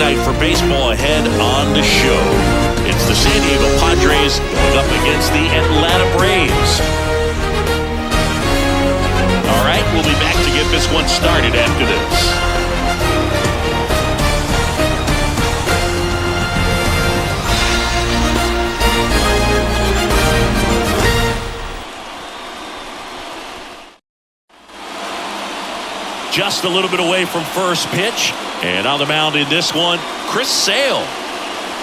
night for baseball ahead on the show. It's the San Diego Padres going up against the Atlanta Braves. All right, we'll be back to get this one started after this. Just a little bit away from first pitch. And on the mound in this one, Chris Sale.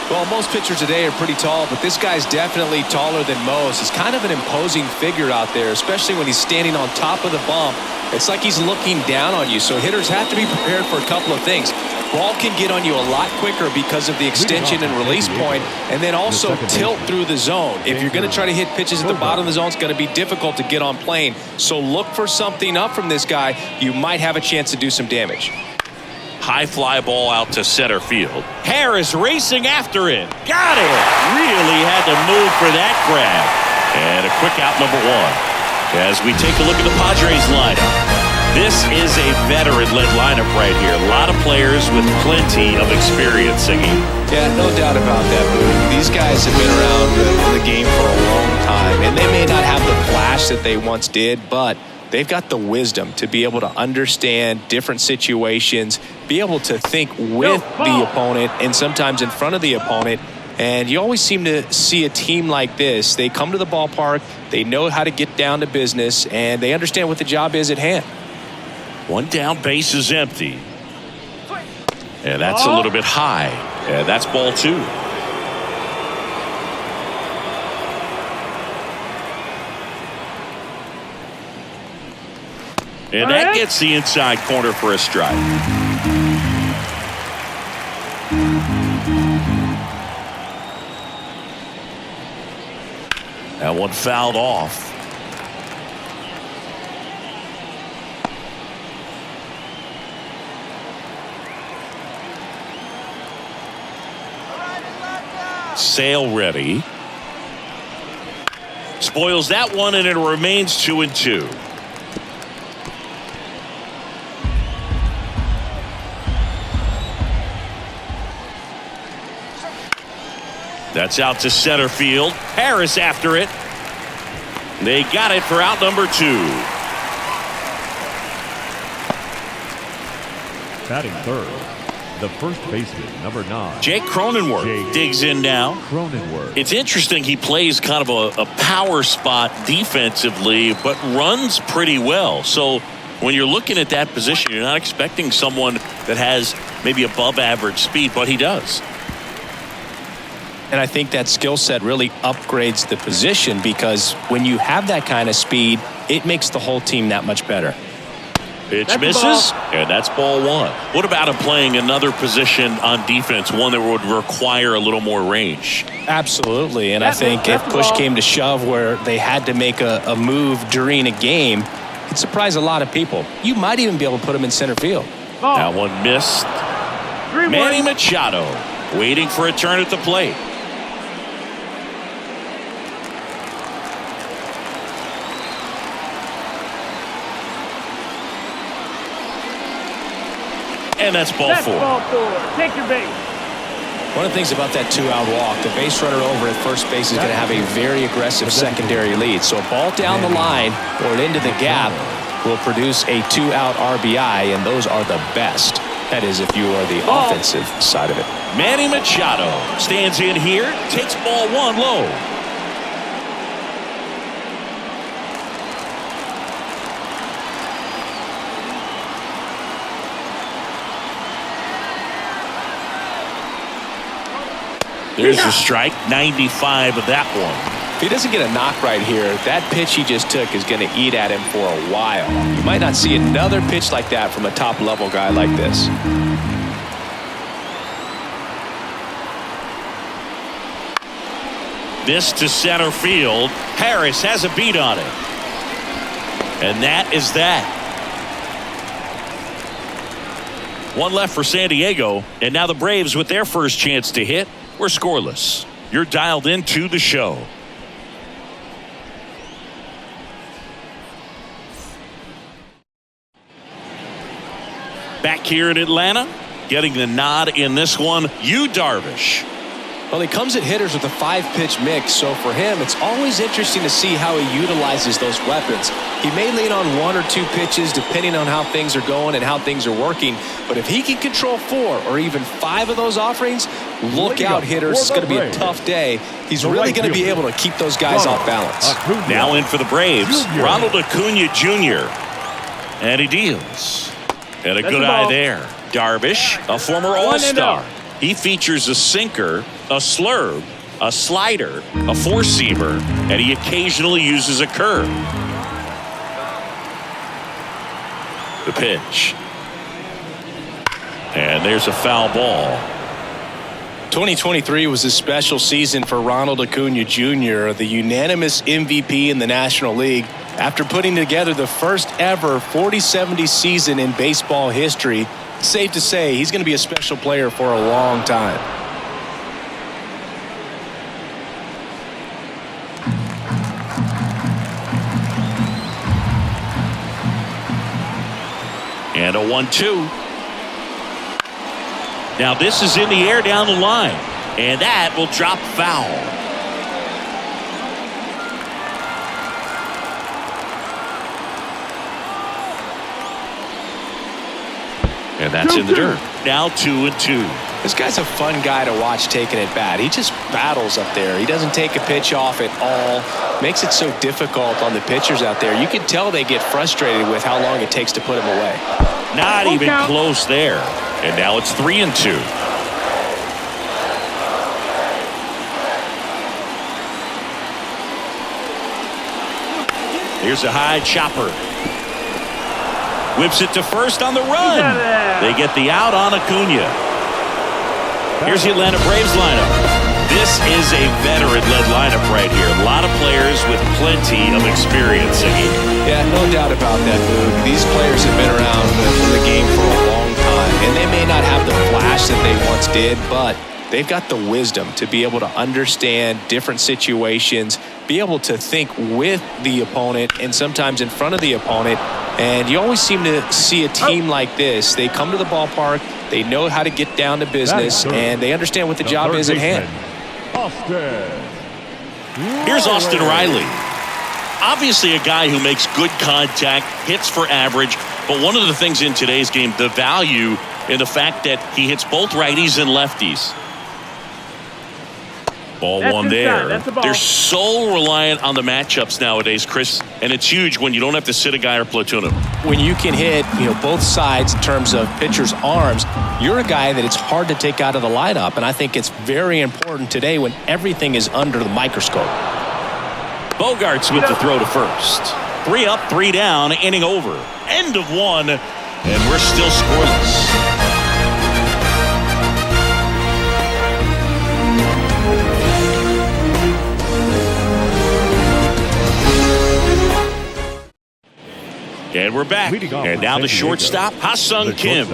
Well, most pitchers today are pretty tall, but this guy's definitely taller than most. He's kind of an imposing figure out there, especially when he's standing on top of the bump. It's like he's looking down on you, so hitters have to be prepared for a couple of things. Ball can get on you a lot quicker because of the extension and release point, and then also tilt through the zone. If you're going to try to hit pitches at the bottom of the zone, it's going to be difficult to get on plane. So look for something up from this guy. You might have a chance to do some damage. High fly ball out to center field. Harris racing after it. Got it. Really had to move for that grab. And a quick out, number one. As we take a look at the Padres lineup. This is a veteran-led lineup right here. A lot of players with plenty of experience singing. Yeah, no doubt about that, Boo. These guys have been around the game for a long time. And they may not have the flash that they once did, but they've got the wisdom to be able to understand different situations, be able to think with the opponent and sometimes in front of the opponent. And you always seem to see a team like this. They come to the ballpark, they know how to get down to business, and they understand what the job is at hand. One down, base is empty. And that's a little bit high. And that's ball two. And that gets the inside corner for a strike. That one fouled off. Sale ready. Spoils that one, and it remains 2-2. That's out to center field. Harris after it. They got it for out number two. Batting third, the first baseman, number 9. Jake Cronenworth digs in now. It's interesting, he plays kind of a power spot defensively, but runs pretty well. So when you're looking at that position, you're not expecting someone that has maybe above average speed, but he does. And I think that skill set really upgrades the position, because when you have that kind of speed, it makes the whole team that much better. Pitch misses, and that's ball one. What about him playing another position on defense, one that would require a little more range? Absolutely, and I think if push came to shove where they had to make a move during a game, it'd surprise a lot of people. You might even be able to put him in center field. That one missed. Manny Machado waiting for a turn at the plate. And that's ball four. Take your base. One of the things about that two-out walk, the base runner over at first base is going to have a very aggressive secondary lead. So a ball down the line or into the gap will produce a two-out RBI, and those are the best. That is, if you are the offensive side of it. Manny Machado stands in here, takes ball one low. There's a strike, 95 of that one. If he doesn't get a knock right here, that pitch he just took is going to eat at him for a while. You might not see another pitch like that from a top-level guy like this. This to center field. Harris has a beat on it. And that is that. One left for San Diego, and now the Braves with their first chance to hit. We're scoreless. You're dialed into the show. Back here in Atlanta, getting the nod in this one. Yu Darvish. Well, he comes at hitters with a 5-pitch mix, so for him, it's always interesting to see how he utilizes those weapons. He may lean on 1 or 2 pitches depending on how things are going and how things are working, but if he can control 4 or even 5 of those offerings, look out, hitters. It's going to be a tough day. He's really going to be able to keep those guys off balance. Now in for the Braves, Ronald Acuna Jr. And he deals. And a good eye there. Darvish, a former All-Star. He features a sinker, a slurve, a slider, a four-seamer, and he occasionally uses a curve. The pitch. And there's a foul ball. 2023 was a special season for Ronald Acuna Jr., the unanimous MVP in the National League. After putting together the first ever 40-70 season in baseball history, it's safe to say he's going to be a special player for a long time. And a 1-2. Now this is in the air down the line. And that will drop foul. And that's in the dirt. Now 2-2. This guy's a fun guy to watch taking it bat. He just battles up there. He doesn't take a pitch off at all. Makes it so difficult on the pitchers out there. You can tell they get frustrated with how long it takes to put him away. Not even close there. And now it's 3-2. Here's a high chopper. Whips it to first on the run. They get the out on Acuna. Here's the Atlanta Braves lineup. This is a veteran-led lineup right here. A lot of players with plenty of experience. Yeah, no doubt about that, Boog. These players have been around in the game for a long time, and they may not have the flash that they once did, but they've got the wisdom to be able to understand different situations, be able to think with the opponent and sometimes in front of the opponent. And you always seem to see a team like this. They come to the ballpark, they know how to get down to business, and they understand what the job is at hand. Here's Austin Riley. Obviously a guy who makes good contact, hits for average, but one of the things in today's game, the value in the fact that he hits both righties and lefties. Ball one there. They're so reliant on the matchups nowadays, Chris, and it's huge when you don't have to sit a guy or platoon him. When you can hit, both sides in terms of pitchers' arms, you're a guy that it's hard to take out of the lineup, and I think it's very important today when everything is under the microscope. Bogarts with the throw to first. 3 up, 3 down, inning over. End of 1, and we're still scoreless. And we're back. And now the shortstop, Ha-Sung Kim.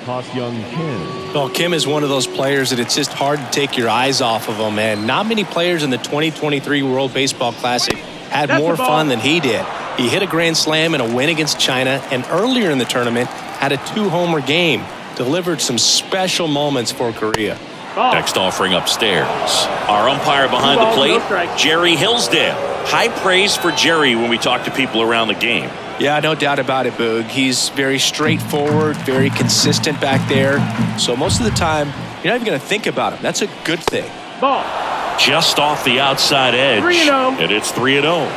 Well, Kim is one of those players that it's just hard to take your eyes off of him. And not many players in the 2023 World Baseball Classic had more fun than he did. He hit a grand slam in a win against China, and earlier in the tournament had a 2-homer game. Delivered some special moments for Korea. Next offering upstairs. Our umpire behind the plate, Jerry Hillsdale. High praise for Jerry when we talk to people around the game. Yeah, no doubt about it, Boog. He's very straightforward, very consistent back there. So most of the time, you're not even going to think about him. That's a good thing. Ball. Just off the outside edge. 3-0. And it's 3-0.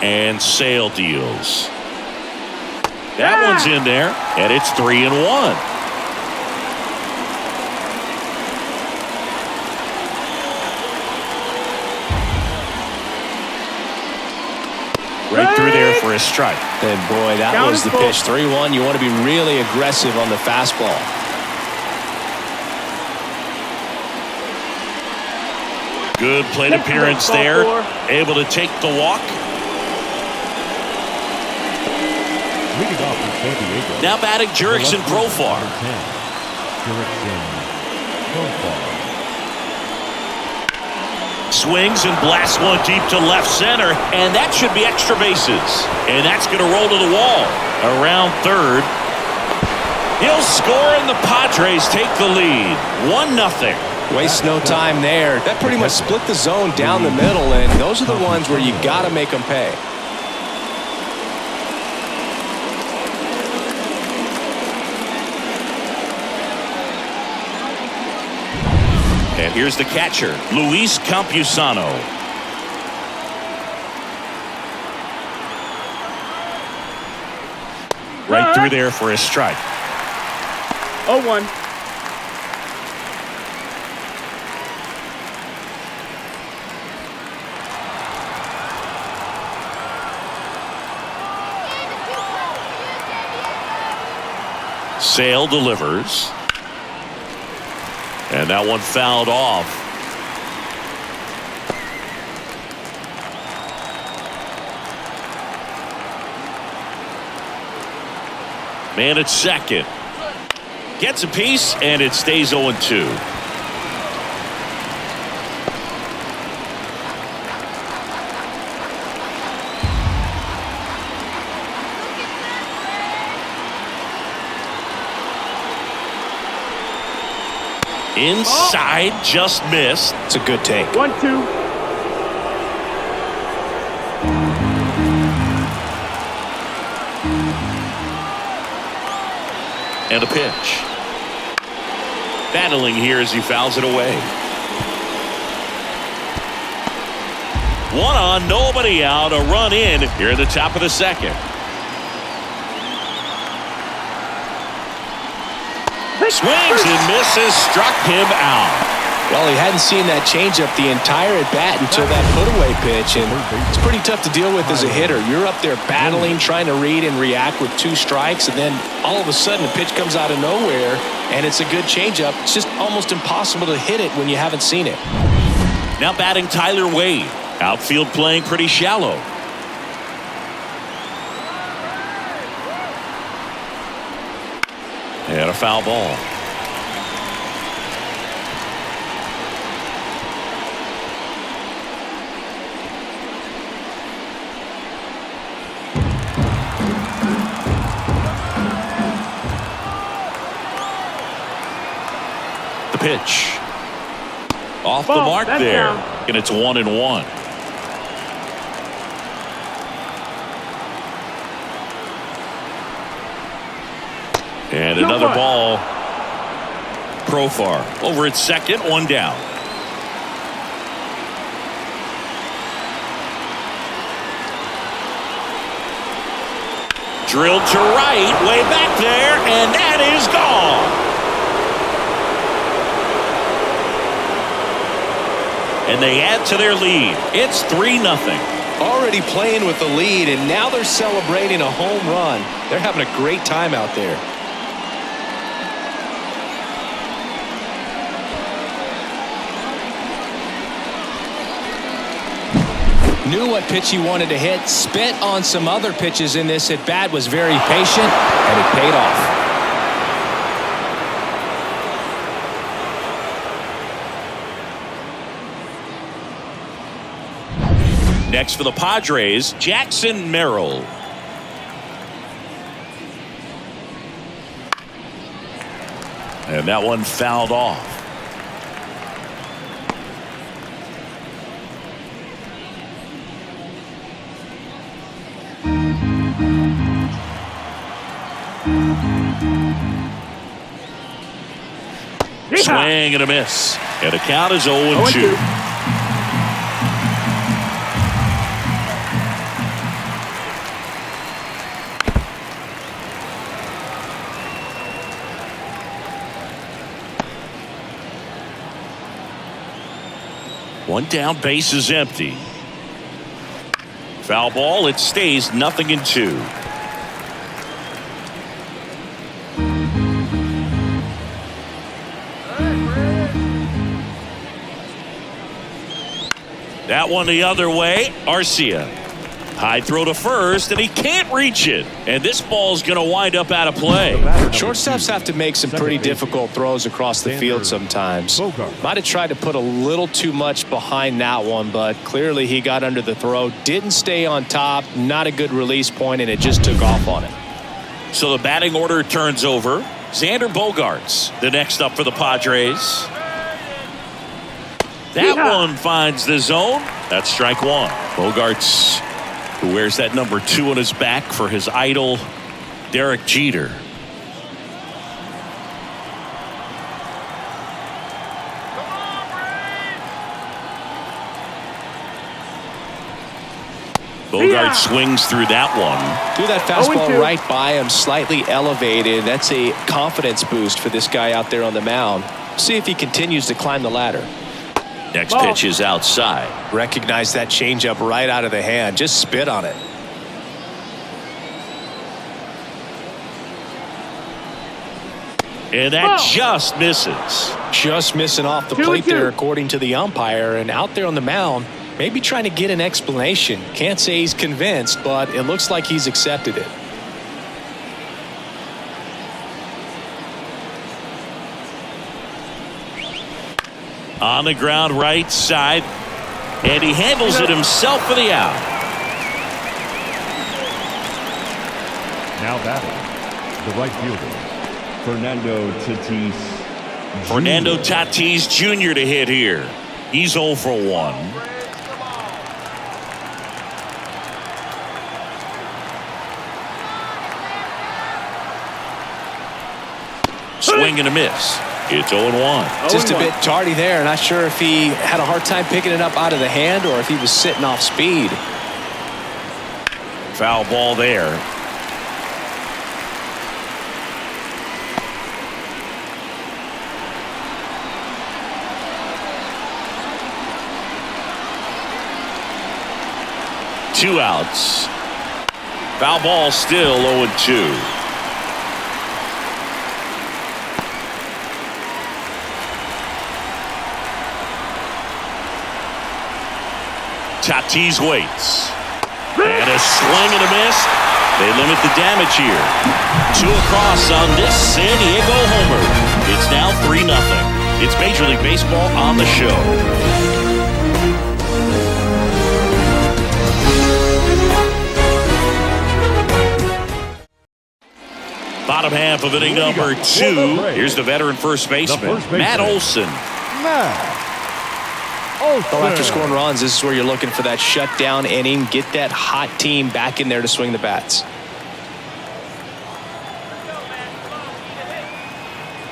And Sale deals. That one's in there, and it's 3-1. Right through there for a strike. And boy, that was the pitch. 3-1. You want to be really aggressive on the fastball. Good plate appearance there. Able to take the walk. Now batting Jurickson Profar. swings and blasts one deep to left center, and that should be extra bases. And that's going to roll to the wall. Around third. He'll score, and the Padres take the lead. 1-0. Waste no time there. That pretty much split the zone down the middle, and those are the ones where you got to make them pay. And here's the catcher, Luis Campusano. Right through there for a strike. 0-1. Sale delivers. And that one fouled off. Man at second. Gets a piece, and it stays 0-2. Inside, just missed. It's a good take. 1-2. And a pitch. Battling here as he fouls it away. 1 on, nobody out. A run in here at the top of the second. Swings and misses, struck him out. Well, he hadn't seen that changeup the entire at bat until that put-away pitch, and it's pretty tough to deal with as a hitter. You're up there battling, trying to read and react with 2 strikes, and then all of a sudden a pitch comes out of nowhere, and it's a good changeup. It's just almost impossible to hit it when you haven't seen it. Now batting Tyler Wade. Outfield playing pretty shallow. And a foul ball. The pitch. Off the mark there. And it's 1-1. And another ball. Profar over at second, 1 down. Drilled to right, way back there, and that is gone. And they add to their lead. It's 3-0. Already playing with the lead, and now they're celebrating a home run. They're having a great time out there. Knew what pitch he wanted to hit, spent on some other pitches in this at bat, was very patient, and it paid off. Next for the Padres, Jackson Merrill. And that one fouled off. Swing and a miss. And the count is 0-2. One down, base is empty. Foul ball, it stays 0-2. That one the other way, Arcia. High throw to first, and he can't reach it. And this ball's going to wind up out of play. Shortstops have to make some pretty difficult throws across the field sometimes. Might have tried to put a little too much behind that one, but clearly he got under the throw, didn't stay on top, not a good release point, and it just took off on him. So the batting order turns over. Xander Bogaerts, the next up for the Padres. That one finds the zone. That's strike one. Bogaerts, who wears that number 2 on his back for his idol, Derek Jeter. Bogaerts swings through that one. Threw that fastball right by him, slightly elevated. That's a confidence boost for this guy out there on the mound. See if he continues to climb the ladder. Next pitch is outside. Recognize that changeup right out of the hand. Just spit on it. And that just misses. Just missing off the plate there, according to the umpire. And out there on the mound, maybe trying to get an explanation. Can't say he's convinced, but it looks like he's accepted it. On the ground right side, and he handles it himself for the out. Now batting, the right fielder, Fernando Tatis. Fernando Tatis Jr. to hit here. He's 0 for 1. Swing and a miss. It's 0-1. Just a bit tardy there. Not sure if he had a hard time picking it up out of the hand or if he was sitting off speed. Foul ball there. Two outs. Foul ball still 0-2. Tatis waits. And a swing and a miss. They limit the damage here. 2 across on this San Diego homer. It's now 3-0. It's Major League Baseball on the show. Bottom half of inning number 2. Here's the veteran first baseman, Matt Olson. Well, after scoring runs, this is where you're looking for that shutdown inning. Get that hot team back in there to swing the bats.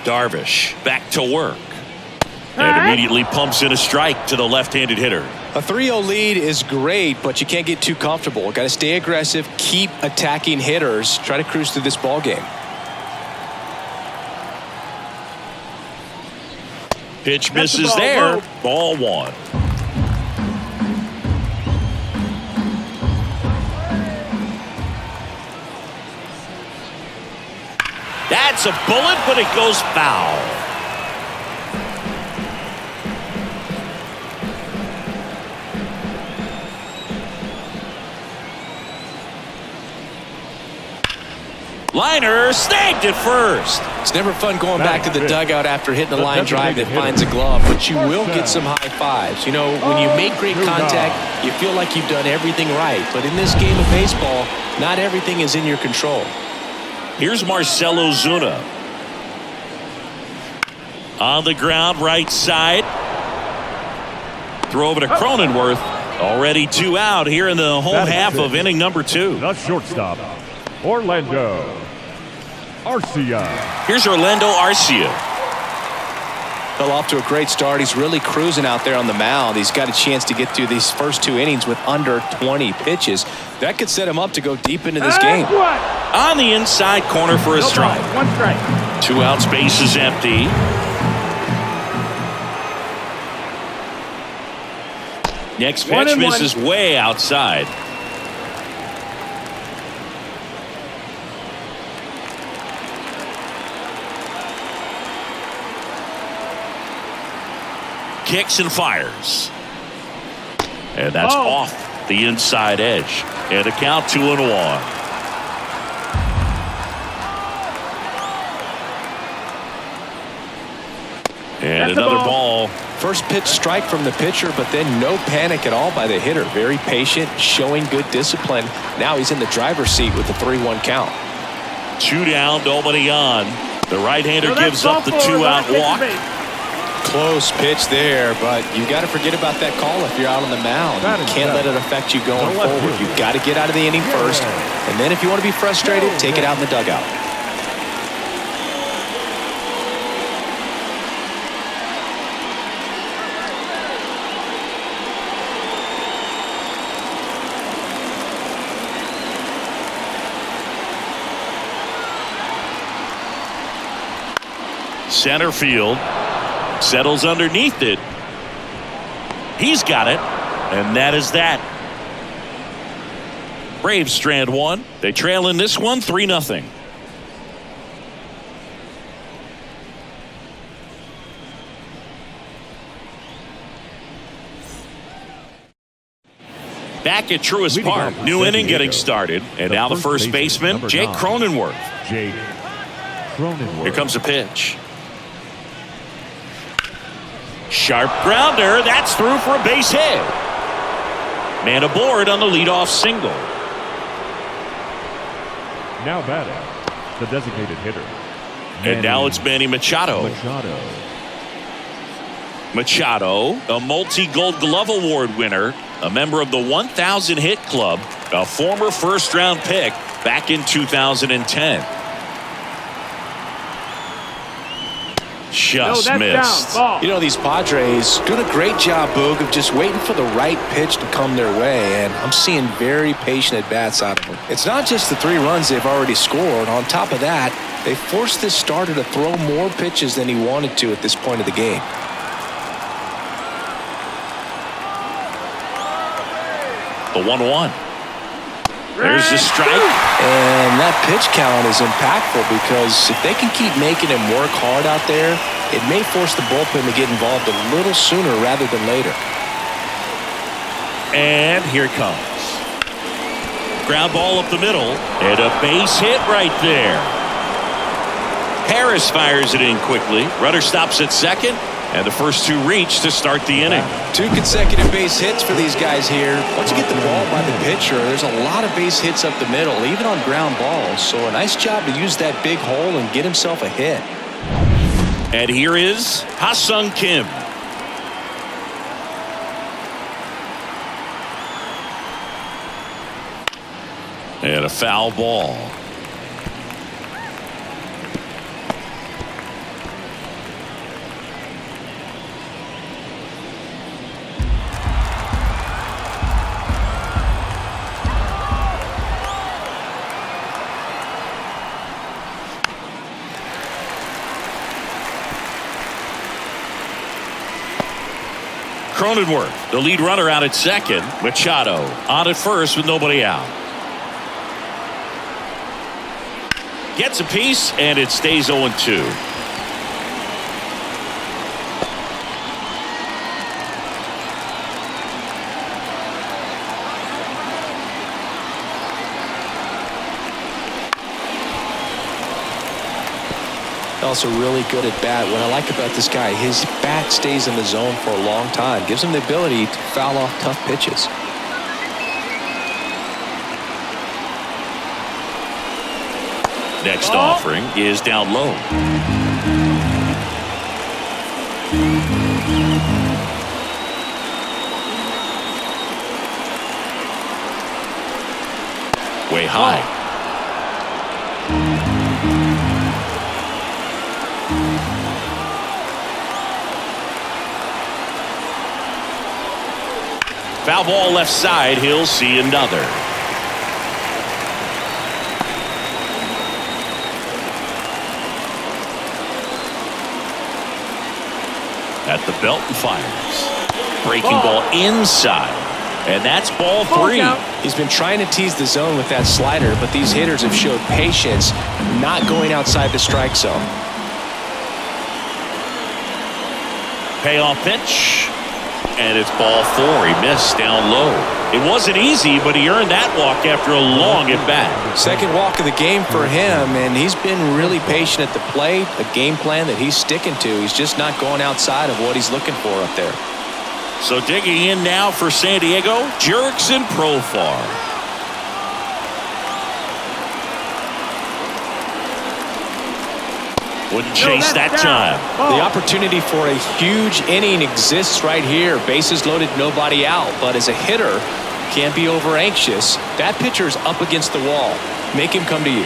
Darvish back to work. And immediately pumps in a strike to the left-handed hitter. A 3-0 lead is great, but you can't get too comfortable. Got to stay aggressive, keep attacking hitters, try to cruise through this ball game. Pitch misses there. Ball 1. That's a bullet, but it goes foul. Liner snagged it first. It's never fun going back to the dugout after hitting a line drive that finds a glove, but you will get some high fives. You know, when you make great contact, you feel like you've done everything right. But in this game of baseball, not everything is in your control. Here's Marcell Ozuna. On the ground, right side. Throw over to Cronenworth. Already 2 out here in the home half of inning number 2. The shortstop, Orlando Arcia. Here's Orlando Arcia. Fell off to a great start. He's really cruising out there on the mound. He's got a chance to get through these first 2 innings with under 20 pitches. That could set him up to go deep into this game. On the inside corner for a strike. 1 strike. 2 out, space is empty. Next pitch misses way outside. Kicks and fires. And that's off the inside edge. And a count 2-1. And another ball. First pitch strike from the pitcher, but then no panic at all by the hitter. Very patient, showing good discipline. Now he's in the driver's seat with the 3-1 count. 2 down, nobody on. The right-hander gives up the 2-out walk. Close pitch there, but you got to forget about that call if you're out on the mound. You can't let it affect you going forward. You've got to get out of the inning first, and then if you want to be frustrated, take it out in the dugout. Center field. Settles underneath it. He's got it. And that is that. Braves strand one. They trail in this one 3-0. Back at Truist Park. New inning getting started. And now the first baseman, Jake Cronenworth. Here comes a pitch. Sharp grounder. That's through for a base hit. Man aboard on the leadoff single. Now batting, the designated hitter. And now it's Manny Machado. Machado, a multi-Gold Glove Award winner, a member of the 1,000 Hit Club, a former first-round pick back in 2010. Just missed. You know, these Padres doing a great job, Boog, of just waiting for the right pitch to come their way, and I'm seeing very patient at-bats out of them. It's not just the 3 runs they've already scored. On top of that, they forced this starter to throw more pitches than he wanted to at this point of the game. The 1-1. There's the strike. And that pitch count is impactful because if they can keep making him work hard out there, it may force the bullpen to get involved a little sooner rather than later. And here it comes. Ground ball up the middle. And a base hit right there. Harris fires it in quickly. Runner stops at second. And the first 2 reach to start the inning. 2 consecutive base hits for these guys here. Once you get the ball by the pitcher, there's a lot of base hits up the middle, even on ground balls. So a nice job to use that big hole and get himself a hit. And here is Ha-Sung Kim. And a foul ball. Cronenworth, the lead runner out at second. Machado on at first with nobody out. Gets a piece, and it stays 0-2. Also really good at bat. What I like about this guy, his bat stays in the zone for a long time. Gives him the ability to foul off tough pitches. Next offering is down low. Way high. Foul ball left side. He'll see another. At the belt and fires. Breaking ball inside. And that's ball 3. He's been trying to tease the zone with that slider, but these hitters have showed patience, not going outside the strike zone. Payoff pitch. And it's ball 4. He missed down low. It wasn't easy, but he earned that walk after a long at-bat. Second walk of the game for him, and he's been really patient at the plate. A game plan that he's sticking to. He's just not going outside of what he's looking for up there. So digging in now for San Diego, Jurickson Profar. Wouldn't chase that time. The opportunity for a huge inning exists right here. Bases loaded, nobody out. But as a hitter, can't be over anxious. That pitcher's up against the wall. Make him come to you.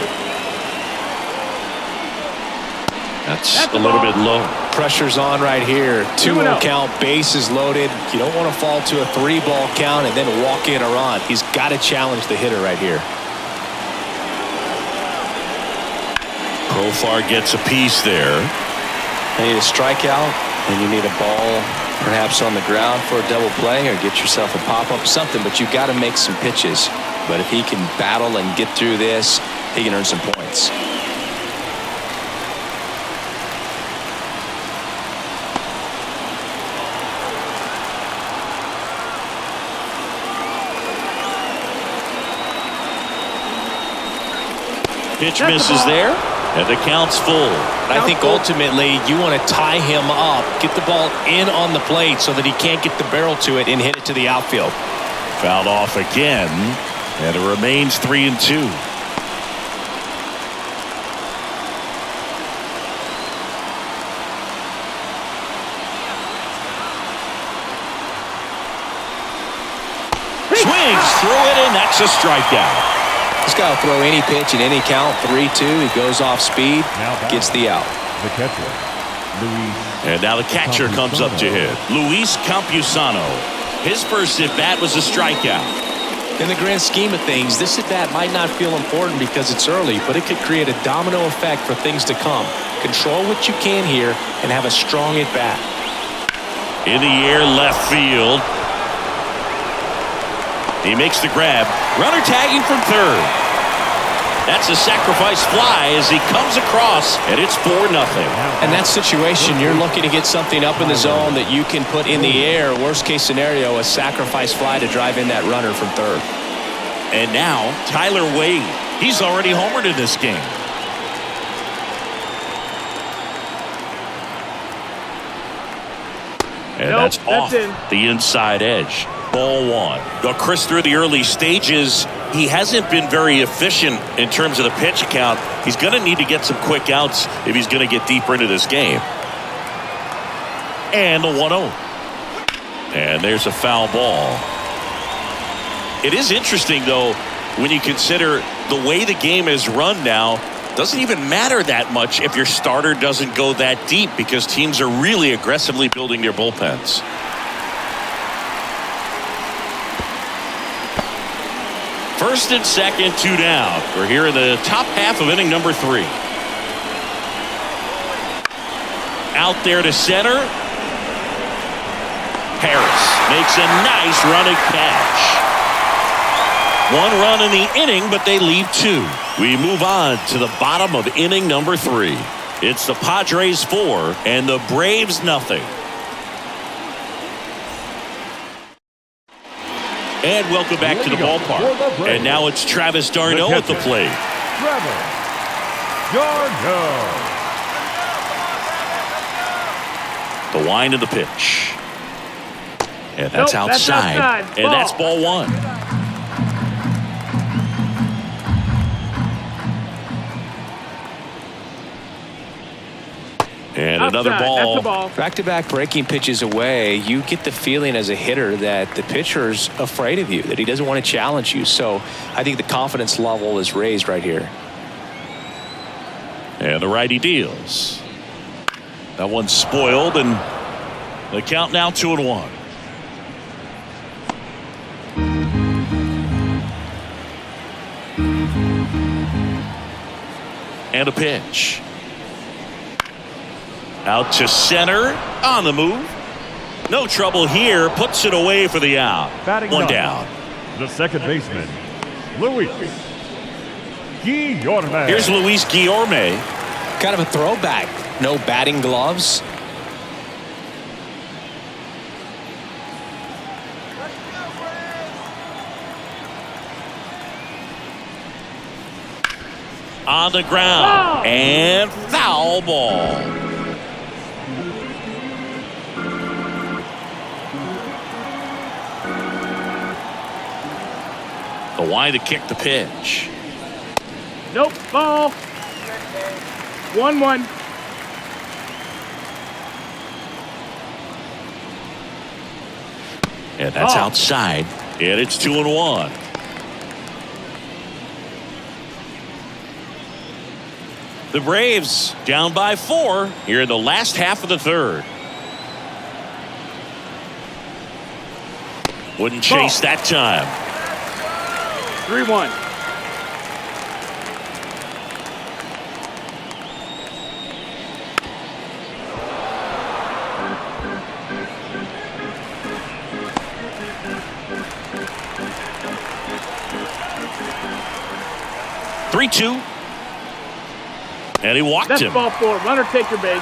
That's a little bit low. Pressure's on right here. 2-0 count, bases loaded. You don't want to fall to a 3-ball count and then walk in a run. He's got to challenge the hitter right here. Profar gets a piece there. You need a strikeout, and you need a ball perhaps on the ground for a double play, or get yourself a pop-up, something, but you've got to make some pitches. But if he can battle and get through this, he can earn some points. Pitch misses there, and the count's full. I think ultimately you want to tie him up, get the ball in on the plate so that he can't get the barrel to it and hit it to the outfield. Fouled off again, and it remains 3-2. Swings through it, and that's a strikeout. He's got to throw any pitch in any count. 3-2. He goes off speed, gets the out. The catcher, Luis. And now the catcher comes up to hit. Luis Campusano. His first at-bat was a strikeout. In the grand scheme of things, this at-bat might not feel important because it's early, but it could create a domino effect for things to come. Control what you can here and have a strong at-bat. In the air, left field. He makes the grab. Runner tagging from third. That's a sacrifice fly as he comes across, and it's 4-0. In that situation, you're looking to get something up in the zone that you can put in the air. Worst case scenario, a sacrifice fly to drive in that runner from third. And now, Tyler Wade. He's already homered in this game. And that's off the inside edge. Ball 1. Now, Chris, through the early stages, he hasn't been very efficient in terms of the pitch count. He's going to need to get some quick outs if he's going to get deeper into this game. And the 1-0. And there's a foul ball. It is interesting, though, when you consider the way the game is run now. Doesn't even matter that much if your starter doesn't go that deep because teams are really aggressively building their bullpens. First and second, 2 down. We're here in the top half of inning number 3. Out there to center. Harris makes a nice running catch. 1 run in the inning, but they leave 2. We move on to the bottom of inning number 3. It's the Padres 4 and the Braves nothing. And welcome back to the ballpark. And now it's Travis d'Arnaud at the plate. Travis d'Arnaud. The wind of the pitch. And that's outside. And that's ball 1. And another ball. Back-to-back breaking pitches away. You get the feeling as a hitter that the pitcher's afraid of you, that he doesn't want to challenge you. So I think the confidence level is raised right here. And the righty deals. That one's spoiled, and the count now 2-1. And a pitch. Out to center, on the move. No trouble here, puts it away for the out. One down. The second baseman, Luis Guillorme. Here's Luis Guillorme. Kind of a throwback. No batting gloves. on the ground. And foul ball. The line to kick the pitch. Nope, ball. 1-1. And that's outside. And it's 2-1. The Braves down by 4 here in the last half of the third. Wouldn't chase that time. 3-1. And he walked That's him. ball 4. Runner, take your base.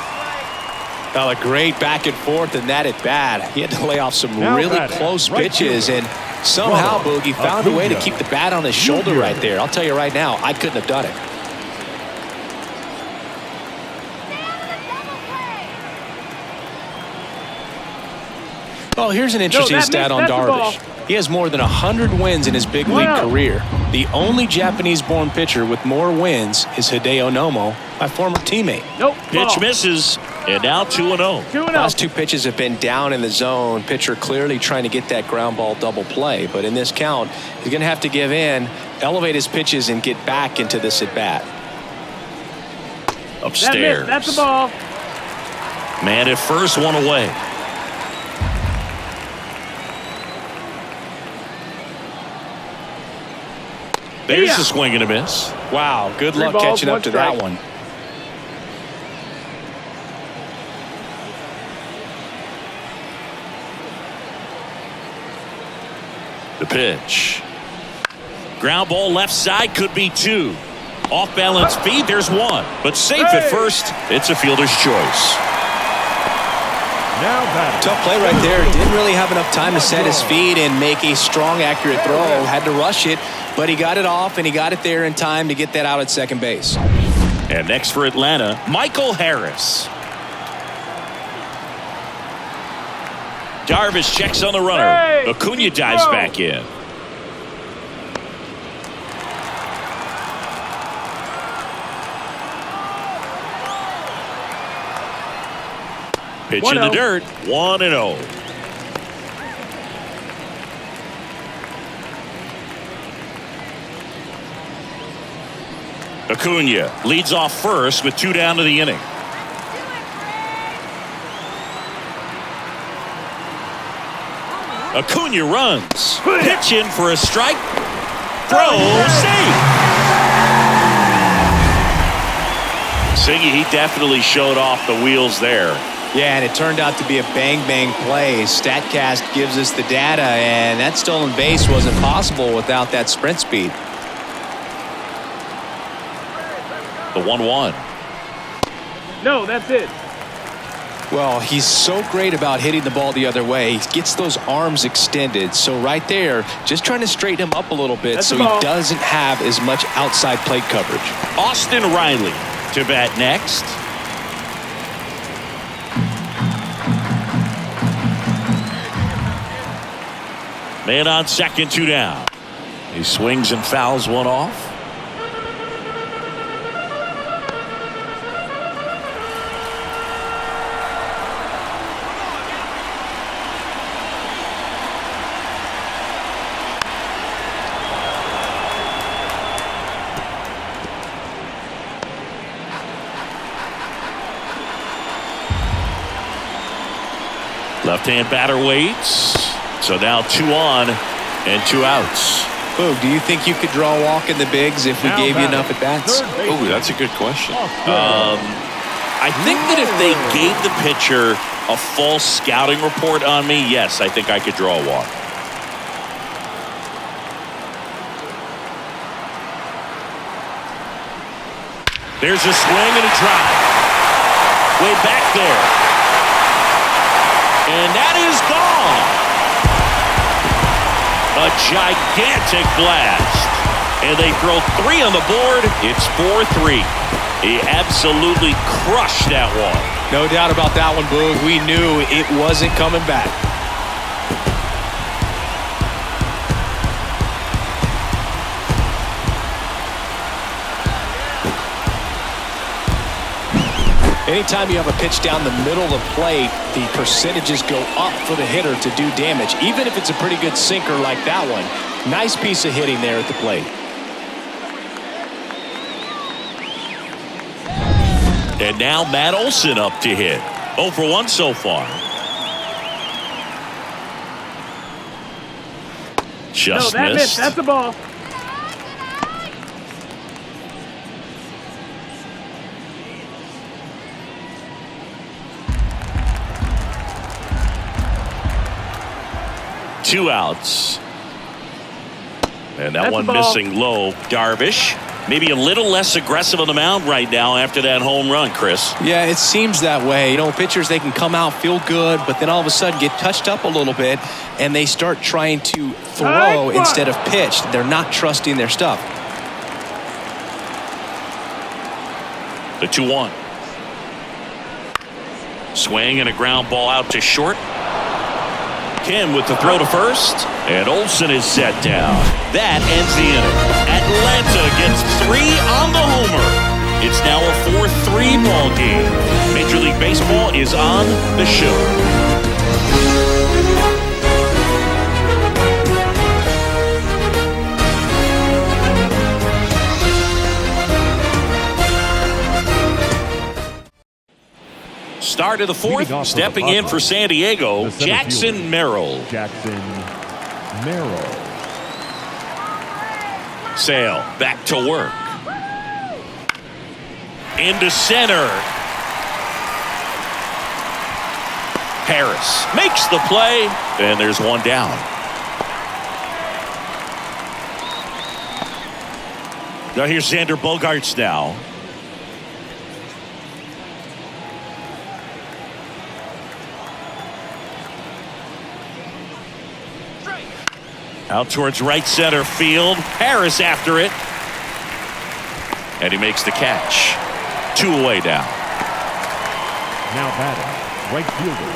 Well, a great back and forth in that at bat. He had to lay off some really close pitches, and somehow Boogie found a way to keep the bat on his shoulder right there. I'll tell you right now, I couldn't have done it. Oh, here's an interesting stat on Darvish. He has more than 100 wins in his big league career. The only Japanese-born pitcher with more wins is Hideo Nomo, my former teammate. Nope. Pitch misses, and now 2-0. 2-0. Last 2 pitches have been down in the zone. Pitcher clearly trying to get that ground ball double play. But in this count, he's going to have to give in, elevate his pitches, and get back into this at-bat. Upstairs. That's the ball. Man at first, one away. There's a swing and a miss. Wow, good luck balls, catching up to that strike. one. The pitch. Ground ball left side, could be 2. Off balance feed, there's 1. But safe at first, it's a fielder's choice. Tough play right there. Didn't really have enough time to set his feet and make a strong, accurate throw. Had to rush it, but he got it off, and he got it there in time to get that out at second base. And next for Atlanta, Michael Harris. Darvish checks on the runner. Acuna dives back in. Pitch in the dirt. 1-0. Acuna leads off first with 2 down to the inning. Acuna runs. Pitch in for a strike. Throw safe. Siggy, he definitely showed off the wheels there. Yeah, and it turned out to be a bang-bang play. StatCast gives us the data, and that stolen base wasn't possible without that sprint speed. The 1-1. No, that's it. Well, he's so great about hitting the ball the other way. He gets those arms extended. So right there, just trying to straighten him up a little bit so he doesn't have as much outside plate coverage. Austin Riley to bat next. Man on second, 2 down. He swings and fouls one off. Left-hand batter waits. So now 2 on and 2 outs. Boog, do you think you could draw a walk in the bigs if we gave you enough at bats? Oh, that's a good question. I think that if they gave the pitcher a full scouting report on me, yes, I think I could draw a walk. There's a swing and a drive. Way back there. And that is gone. A gigantic blast. and they throw 3 on the board. It's 4-3. He absolutely crushed that one. No doubt about that one, Boog. We knew it wasn't coming back. Anytime you have a pitch down the middle of the plate, the percentages go up for the hitter to do damage, even if it's a pretty good sinker like that one. Nice piece of hitting there at the plate. And now Matt Olson up to hit. 0 for 1 so far. Just no, that missed. That's a ball. Two outs. And that That's one a ball. missing low. Darvish. Maybe a little less aggressive on the mound right now after that home run, Chris. Yeah, it seems that way. You know, pitchers, they can come out, feel good, but then all of a sudden get touched up a little bit, and they start trying to throw instead of pitch. They're not trusting their stuff. The 2-1. Swing and a ground ball out to short. Kim with the throw to first, and Olson is set down. That ends the inning. Atlanta gets 3 on the homer. It's now a 4-3 ball game. Major League Baseball is on the show. Start of the 4th, stepping in for San Diego, Jackson Merrill. Jackson Merrill. Sale back to work. Into center. Harris makes the play, and there's one down. Now here's Xander Bogaerts now. Out towards right center field. Harris after it. And he makes the catch. 2 away now. Now batting, right fielder,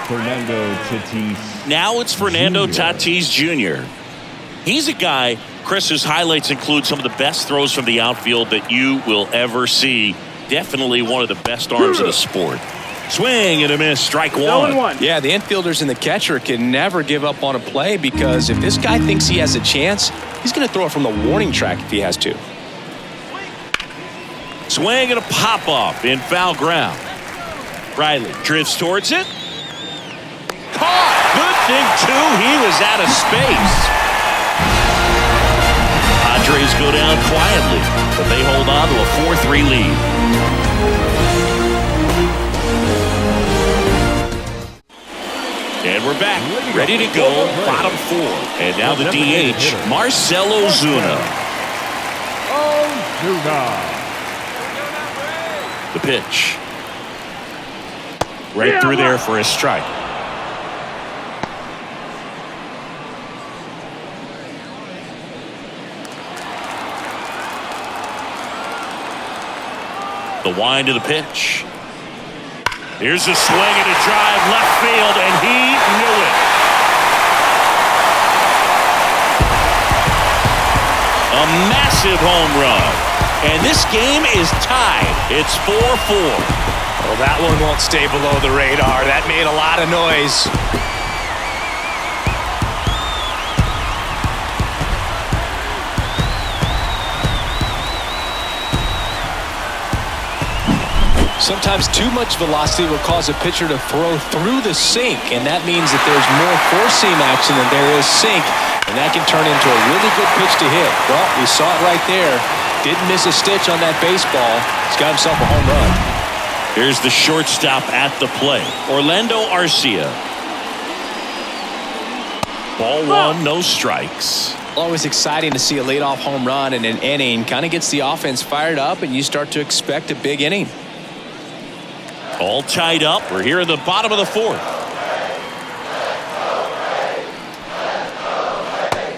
Fernando Tatis. Now it's Fernando Jr. Tatis Jr. He's a guy, Chris, whose highlights include some of the best throws from the outfield that you will ever see. Definitely one of the best arms of the sport. Swing and a miss, strike one. Yeah, the infielders and the catcher can never give up on a play, because if this guy thinks he has a chance, he's going to throw it from the warning track if he has to. Swing and a pop-up in foul ground. Riley drifts towards it. Caught! Good thing, too, he was out of space. Padres go down quietly, but they hold on to a 4-3 lead. And we're back, ready to go, bottom 4. And now the DH, Marcell Ozuna. The pitch. Right through there for a strike. The wind of the pitch. Here's a swing and a drive left field, and he knew it. A massive home run. And this game is tied. It's 4-4. Well, that one won't stay below the radar. That made a lot of noise. Sometimes too much velocity will cause a pitcher to throw through the sink, and that means that there's more four-seam action than there is sink, and that can turn into a really good pitch to hit. Well, we saw it right there. Didn't miss a stitch on that baseball. He's got himself a home run. Here's the shortstop at the plate, Orlando Arcia. Ball 1, no strikes. Always exciting to see a leadoff home run in an inning. Kind of gets the offense fired up, and you start to expect a big inning. All tied up. We're here in the bottom of the 4th.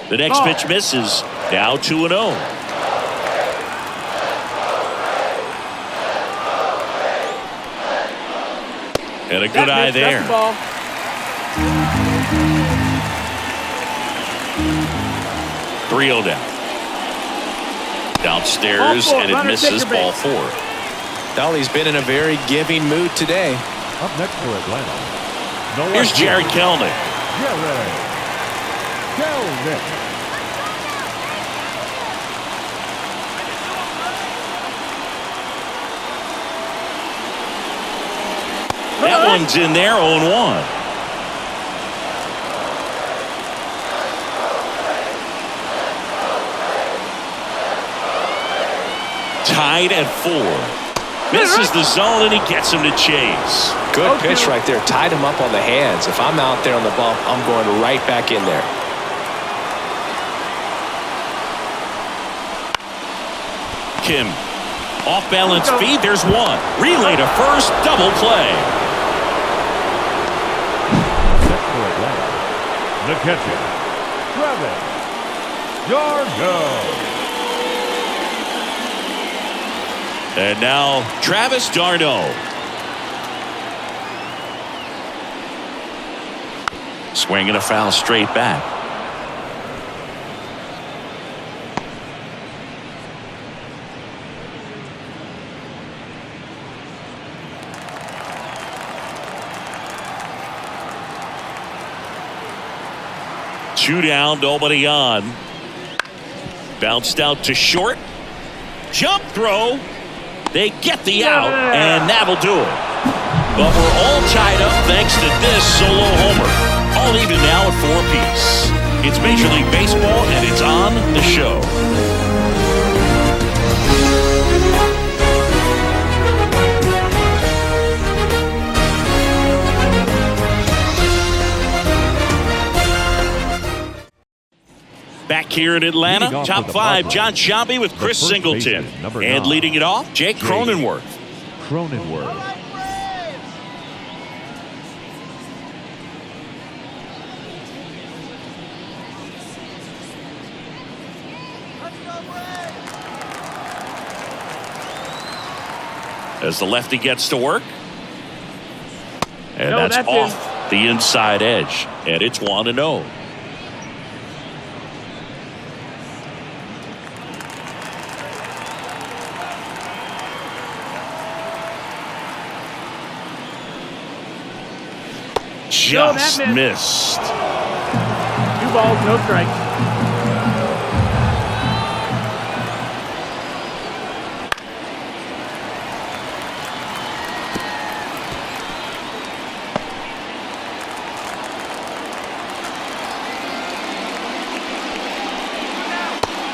The next pitch misses. Now 2-0. And a good eye there. Ball. Three-0 down. Downstairs, and it misses ball 4. Well, he's been in a very giving mood today. Up next for Atlanta. Here's Jared Kelnick. Jared Kelnick. That one's in there, 0-1. Tied at 4. Misses the zone, and he gets him to chase. Good pitch right there. Tied him up on the hands. If I'm out there on the bump, I'm going right back in there. Kim. Off-balance feed. There's one. Relay to first. Double play. Next for Atlanta. The catcher, Travis d'Arnaud. And now Travis d'Arnaud. Swinging a foul straight back. Two down, nobody on. Bounced out to short. Jump throw. They get the out, and that'll do it. But we're all tied up thanks to this solo homer. All even now at 4 apiece. It's Major League Baseball, and it's on the show. Back here in Atlanta, top 5, John Sciambi with Chris Singleton. And leading it off, Jake Cronenworth. As the lefty gets to work. And that's off the inside edge. And it's 1-0. Just missed. 2 balls, no strikes.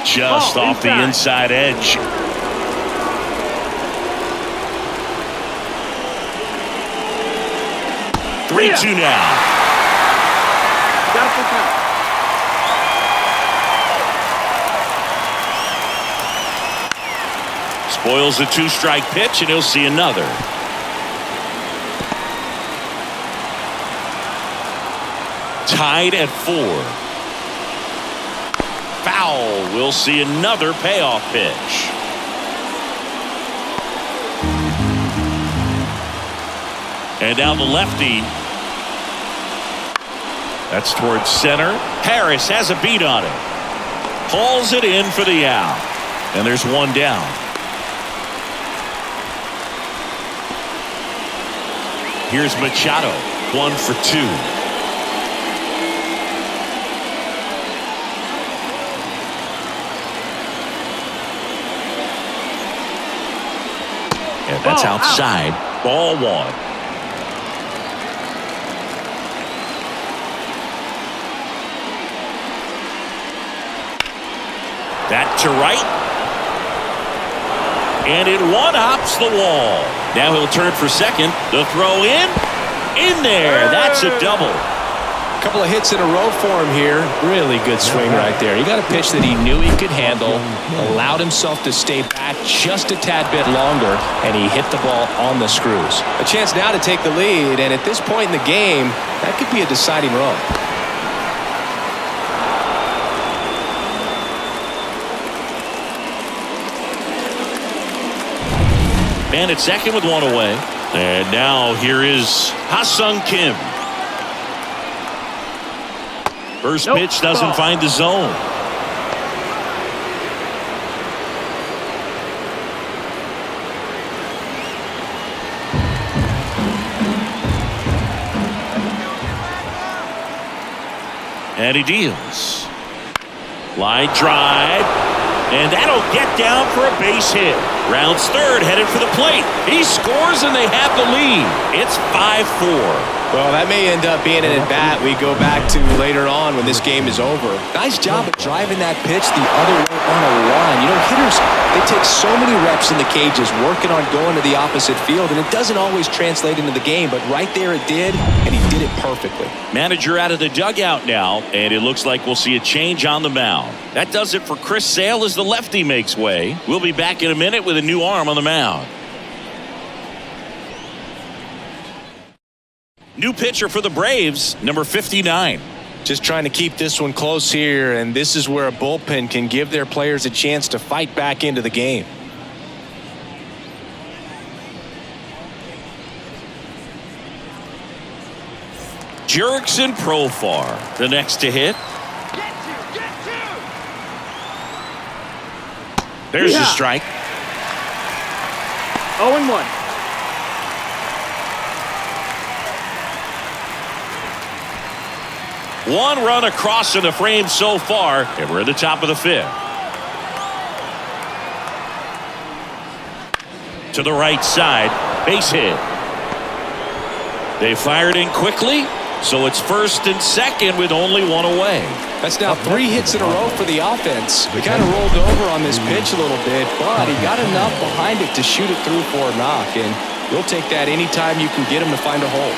Just off the inside edge. Three, 2 now. Got it for count. Spoils a 2-strike pitch, and he'll see another. Tied at 4. Foul. We'll see another payoff pitch. And now the lefty. That's towards center. Harris has a beat on it. Hauls it in for the out. And there's 1 down. Here's Machado. 1 for 2. And that's outside. Ball 1. That to right. And it one-hops the wall. Now he'll turn for second. The throw in there. That's a double. A couple of hits in a row for him here. Really good swing right there. He got a pitch that he knew he could handle, allowed himself to stay back just a tad bit longer, and he hit the ball on the screws. A chance now to take the lead, and at this point in the game, that could be a deciding run. Man at second with one away. And now here is Ha-Sung Kim. First pitch doesn't find the zone. And he deals. Line drive. And that'll get down for a base hit. Rounds third, headed for the plate. He scores and they have the lead. It's 5-4. Well, that may end up being an at-bat we go back to later on when this game is over. Nice job of driving that pitch the other way on a run. You know, hitters, they take so many reps in the cages working on going to the opposite field, and it doesn't always translate into the game, but right there it did, and he did it perfectly. Manager out of the dugout now, and it looks like we'll see a change on the mound. That does it for Chris Sale as the lefty makes way. We'll be back in a minute with a new arm on the mound. New pitcher for the Braves, number 59. Just trying to keep this one close here, and this is where a bullpen can give their players a chance to fight back into the game. Jurickson Profar, the next to hit. There's the strike. 0-1. One run across in the frame so far, and we're at the top of the fifth. To the right side, base hit. They fired in quickly, so it's first and second with only one away. That's now 3 hits in a row for the offense. He kind of rolled over on this pitch a little bit, but he got enough behind it to shoot it through for a knock, and you'll take that anytime you can get him to find a hole.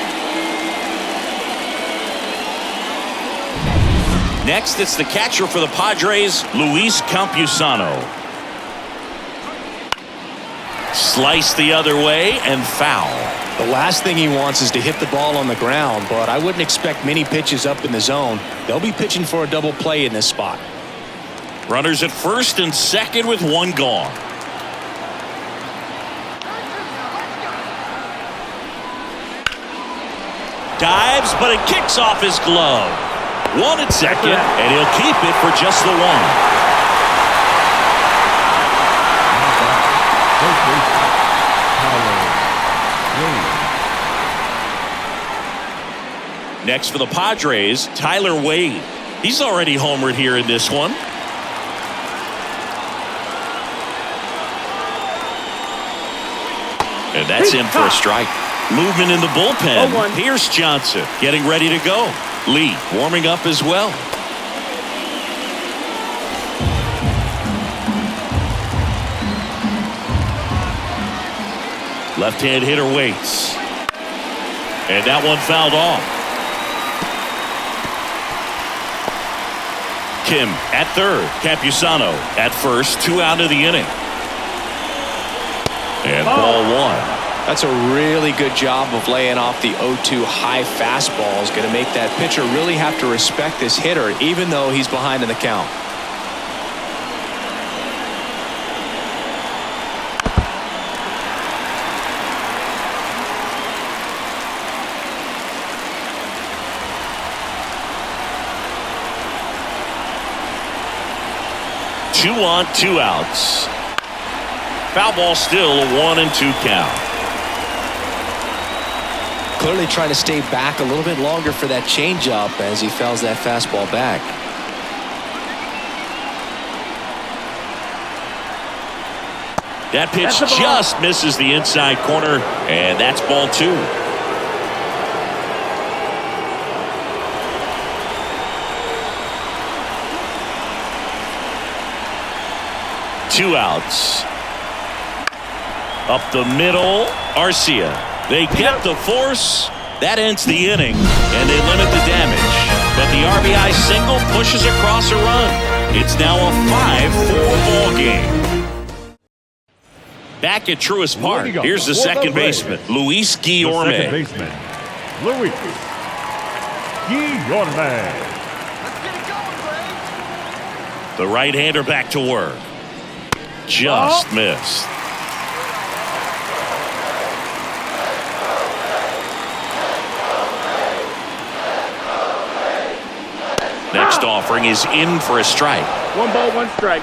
Next, it's the catcher for the Padres, Luis Campusano. Slice the other way and foul. The last thing he wants is to hit the ball on the ground, but I wouldn't expect many pitches up in the zone. They'll be pitching for a double play in this spot. Runners at first and second with one gone. Dives, but it kicks off his glove. One at second, and he'll keep it for just the one. Next for the Padres, Tyler Wade. He's already homered here in this one. And that's in for a strike. Movement in the bullpen. Pierce Johnson getting ready to go. Lee warming up as well. Left-hand hitter waits. And that one fouled off. Kim at third. Campusano at first. 2 out of the inning. And ball 1. That's a really good job of laying off the 0-2 high fastball. Is going to make that pitcher really have to respect this hitter, even though he's behind in the count. Two on, 2 outs. Foul ball still a 1-2 count. Clearly trying to stay back a little bit longer for that changeup as he fouls that fastball back. That pitch just misses the inside corner, and that's ball 2. Two outs. Up the middle, Arcia. They get the force. That ends the inning, and they limit the damage. But the RBI single pushes across a run. It's now a 5-4 ball game. Back at Truist Park, here's the second baseman, Luis Guillorme. Second baseman, Luis Guillorme. The right-hander back to work. Just missed. next offering is in for a strike. 1 ball, 1 strike.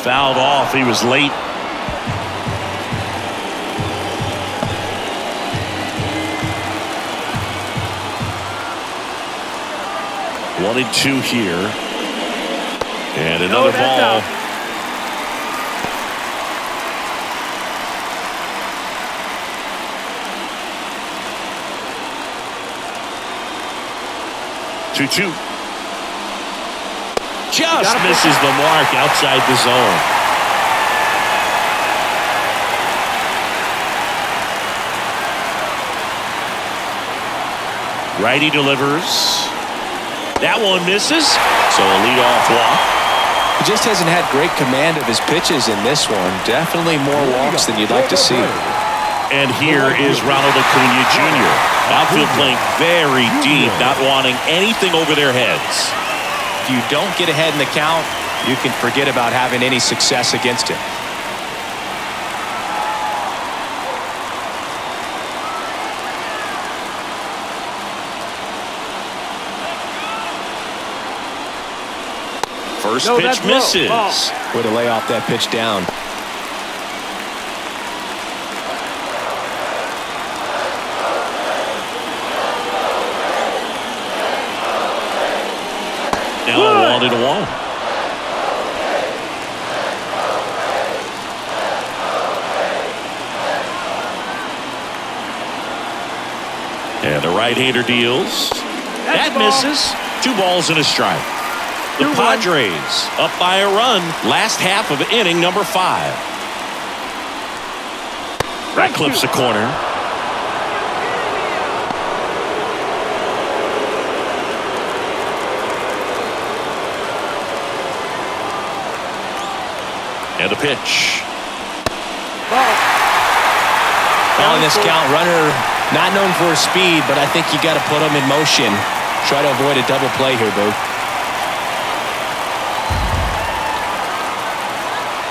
Fouled off. He was late. One and two here. And another ball. Out. 2-2. Just misses the mark outside the zone. Righty delivers. That one misses. So a leadoff walk. He just hasn't had great command of his pitches in this one. Definitely more walks than you'd like to see. And here is Ronald Acuna Jr. Outfield playing very deep, not wanting anything over their heads. If you don't get ahead in the count, you can forget about having any success against him. First pitch misses. Way to lay off that pitch down. Now 1-1. And the right-hander deals. That misses. 2 balls and a strike. The Padres up by a run. Last half of inning number 5. That clips the corner. And the pitch. On this count, runner not known for his speed, but I think you got to put him in motion. Try to avoid a double play here, Boo.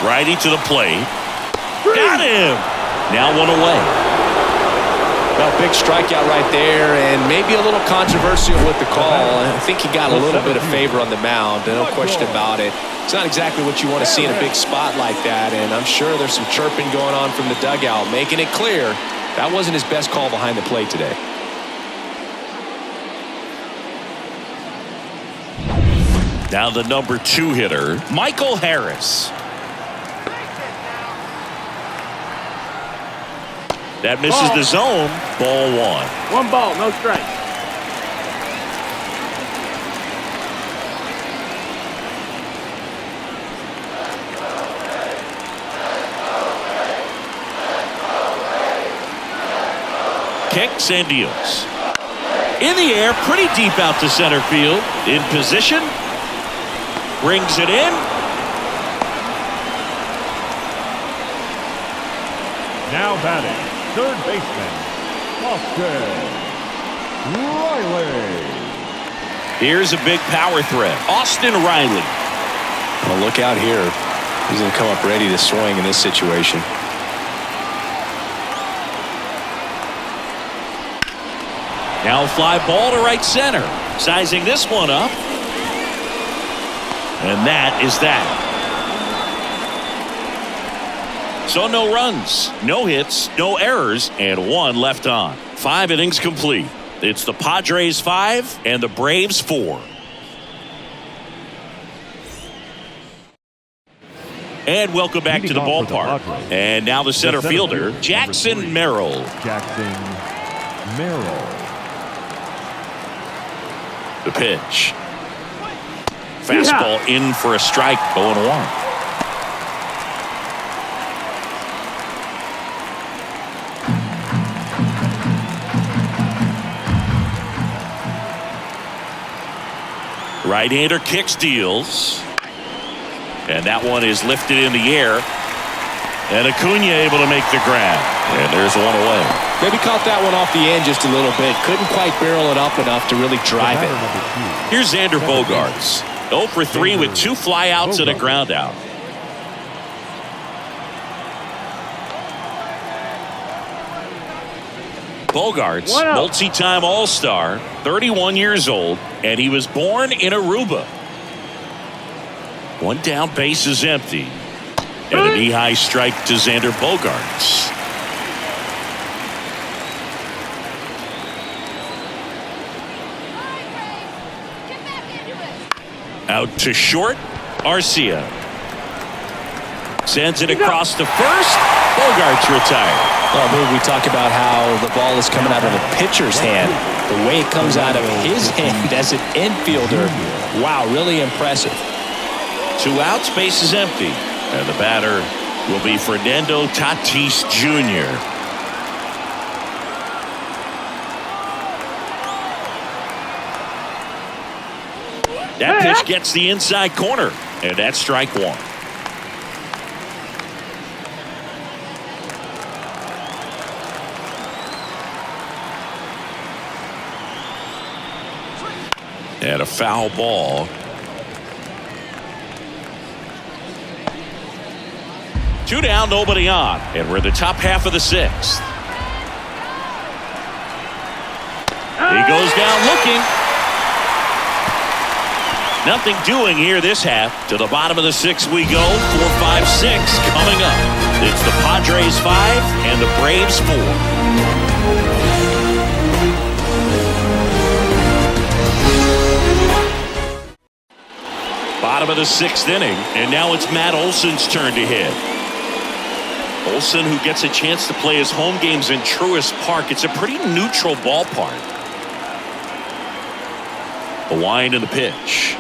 Righty to the plate. Got him. Now 1 away. Well, big strikeout right there, and maybe a little controversial with the call. I think he got a little bit of favor on the mound, no question about it. It's not exactly what you want to see in a big spot like that, and I'm sure there's some chirping going on from the dugout, making it clear that wasn't his best call behind the plate today. Now the number 2 hitter, Michael Harris. That misses the zone. Ball 1. 1 ball, no strike. Kicks and deals. In the air, pretty deep out to center field. In position. Brings it in. Now batting, third baseman, Austin Riley. Here's a big power threat. Austin Riley. Well, look out here. He's going to come up ready to swing in this situation. Now fly ball to right center. Sizing this one up. And that is that. So no runs, no hits, no errors, and 1 left on. 5 innings complete. It's the Padres 5 and the Braves 4. And welcome back to the ballpark. And now the center fielder, Jackson Merrill. The pitch. Fastball in for a strike, 0-1. Right-hander kicks, deals. And that one is lifted in the air. And Acuna able to make the grab. And there's 1 away. Maybe caught that one off the end just a little bit. Couldn't quite barrel it up enough to really drive it. Here's Xander Bogaerts. 0 for 3 with 2 flyouts and a ground out. Bogarts, 1-0. multi-time All-Star, 31 years old, and he was born in Aruba. One down, base is empty. And a knee-high strike to Xander Bogaerts. Out to short, Arcia. Sends it across to first. Bogaerts retired. Well, Boog, we talk about how the ball is coming out of a pitcher's hand. The way it comes out of his hand as an infielder, wow, really impressive. 2 outs, base is empty. And the batter will be Fernando Tatis Jr. That pitch gets the inside corner, and that's strike 1. And a foul ball. Two down, nobody on, and we're in the top half of the 6th. He goes down looking. Nothing doing here this half. To the bottom of the 6th we go. 4-5-6 coming up. It's the Padres 5 and the Braves 4. Bottom of the 6th inning, and now it's Matt Olson's turn to hit. Olson, who gets a chance to play his home games in Truist Park. It's a pretty neutral ballpark. The wind and the pitch.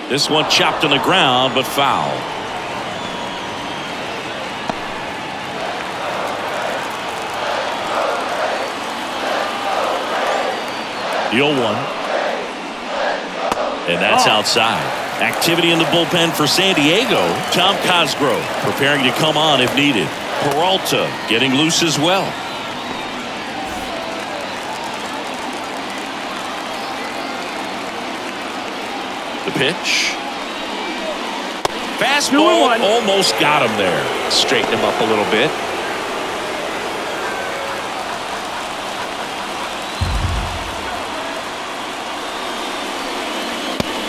This one chopped on the ground, but foul. The 0-1. And that's outside. Activity in the bullpen for San Diego. Tom Cosgrove preparing to come on if needed. Peralta getting loose as well. The pitch. Fastball almost got him there. Straighten him up a little bit.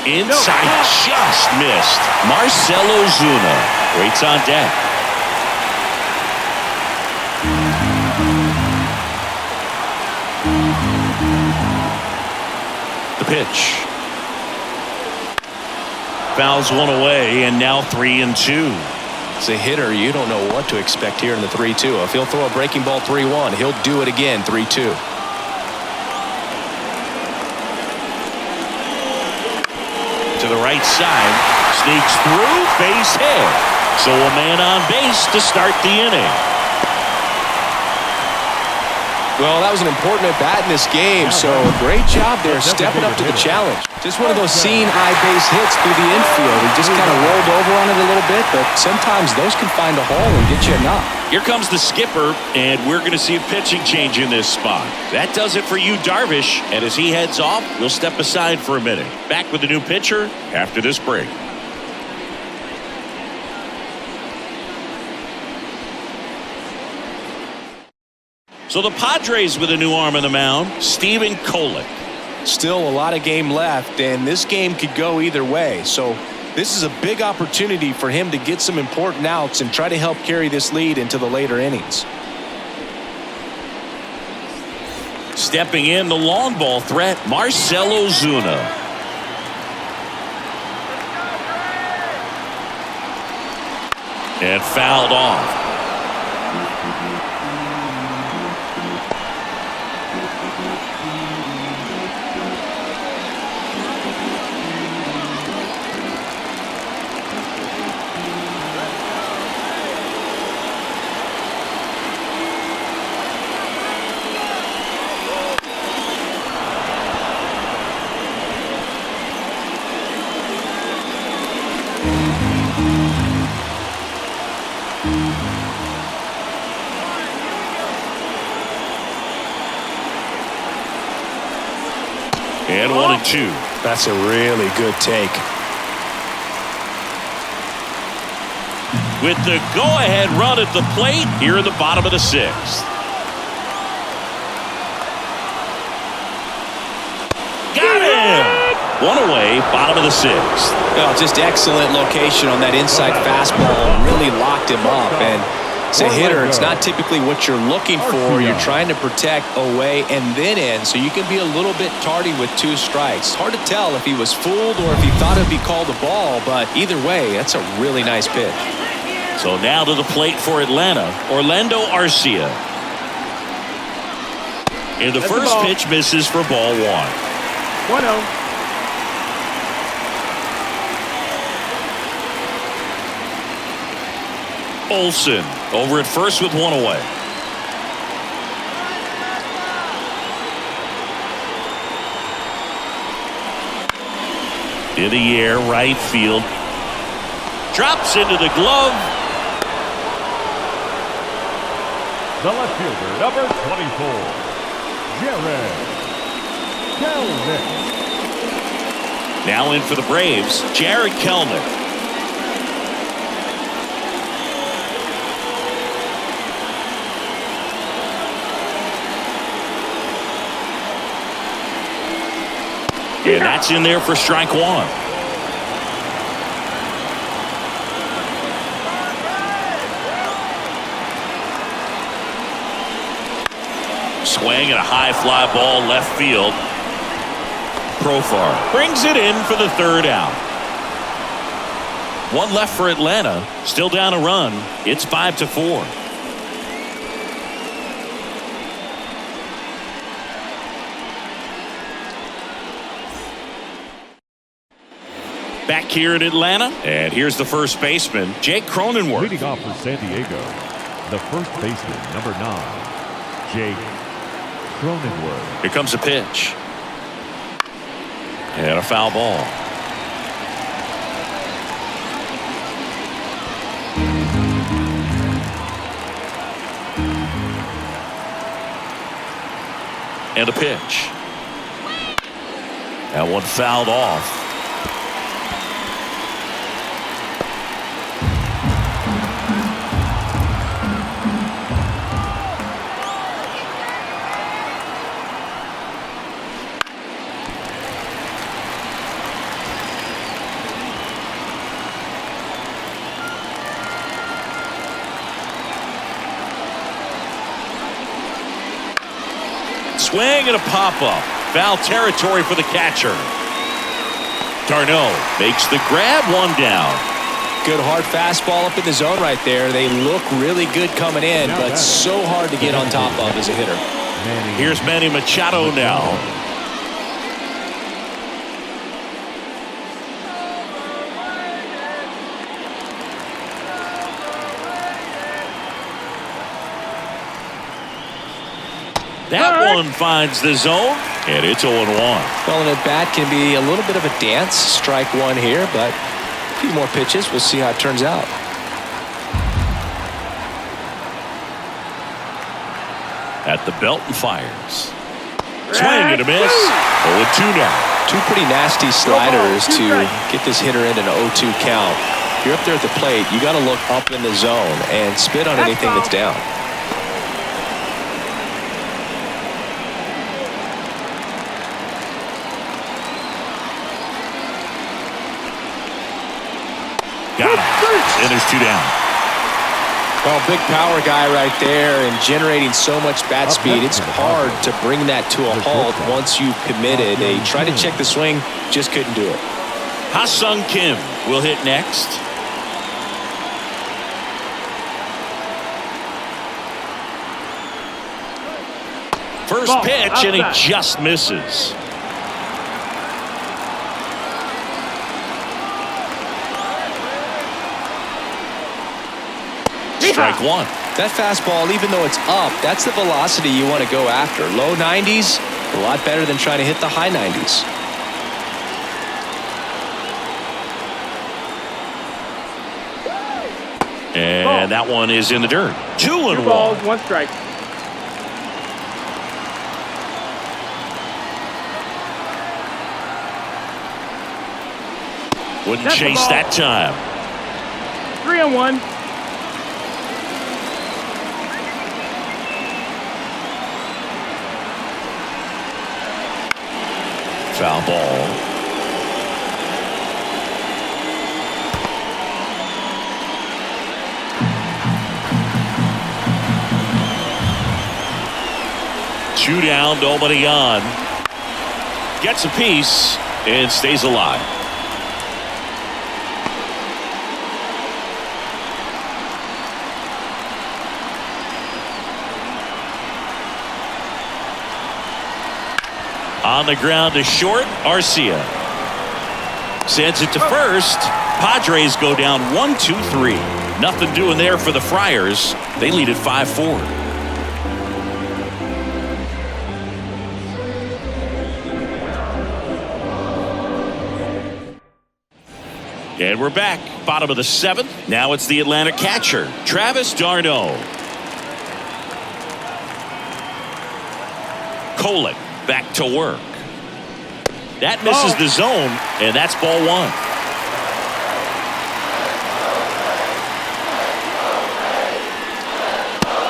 Inside, just missed. Marcell Ozuna waits on deck. The pitch. Fouls one away, and now 3-2. As a hitter, you don't know what to expect here in the 3-2. If he'll throw a breaking ball 3-1, he'll do it again 3-2. To the right side, sneaks through, base hit. So a man on base to start the inning. Well, that was an important at-bat in this game, so great job there stepping up to the challenge. Just one of those seeing-eye base hits through the infield. He just kind of rolled over on it a little bit, but sometimes those can find a hole and get you a knock. Here comes the skipper, and we're going to see a pitching change in this spot. That does it for you, Darvish, and as he heads off, we'll step aside for a minute. Back with the new pitcher after this break. So the Padres with a new arm on the mound, Steven Kolek. Still a lot of game left, and this game could go either way. So this is a big opportunity for him to get some important outs and try to help carry this lead into the later innings. Stepping in, the long ball threat, Marcell Ozuna. And fouled off. And 1-2. That's a really good take. With the go-ahead run at the plate here in the bottom of the 6th. One away, bottom of the sixth. Well, just excellent location on that inside fastball. Really locked him up. And as a hitter, it's not typically what you're looking for. You're trying to protect away and then in, so you can be a little bit tardy with 2 strikes. Hard to tell if he was fooled or if he thought it'd be called a ball, but either way, that's a really nice pitch. So now to the plate for Atlanta, Orlando Arcia. And the first pitch misses for ball 1. 1-0. Olsen over at first with 1 away. In the air, right field. Drops into the glove. The left fielder, number 24, Jared Kelnick. Now in for the Braves, Jared Kelnick. And that's in there for strike 1. Swing and a high fly ball left field. Profar brings it in for the 3rd out. 1 left for Atlanta. Still down a run. It's 5-4. Back here in Atlanta, and here's the first baseman, Jake Cronenworth. Leading off for San Diego, the first baseman, number 9, Jake Cronenworth. Here comes a pitch. And a foul ball. And a pitch. That one fouled off. Swing and a pop-up. Foul territory for the catcher. Darno makes the grab, 1 down. Good hard fastball up in the zone right there. They look really good coming in, but so hard to get on top of as a hitter. Here's Manny Machado now. That one finds the zone, and it's 0-1. Well, an at-bat can be a little bit of a dance. Strike 1 here, but a few more pitches. We'll see how it turns out. At the belt and fires. Swing and a miss. 0-2 now. 2 pretty nasty sliders to get this hitter in an 0-2 count. If you're up there at the plate, you got to look up in the zone and spit on anything that's down. Got it. And there's 2 down. Well, big power guy right there and generating so much bat speed. It's hard to bring that to a halt once you've committed. They tried to check the swing, just couldn't do it. Ha-Sung Kim will hit next. First pitch, and he just misses. Strike 1. That fastball, even though it's up, that's the velocity you want to go after. Low 90s, a lot better than trying to hit the high 90s. And that one is in the dirt. 2-1. 2 balls, 1 strike. Wouldn't chase that time. 3-1. Foul ball. 2 down, nobody on. Gets a piece and stays alive. On the ground to short, Arcia sends it to first. Padres go down 1-2-3. Nothing doing there for the Friars. They lead at 5-4. And we're back, bottom of the 7th. Now it's the Atlanta catcher, Travis d'Arnaud. Kolek back to work. That misses the zone, and that's ball 1.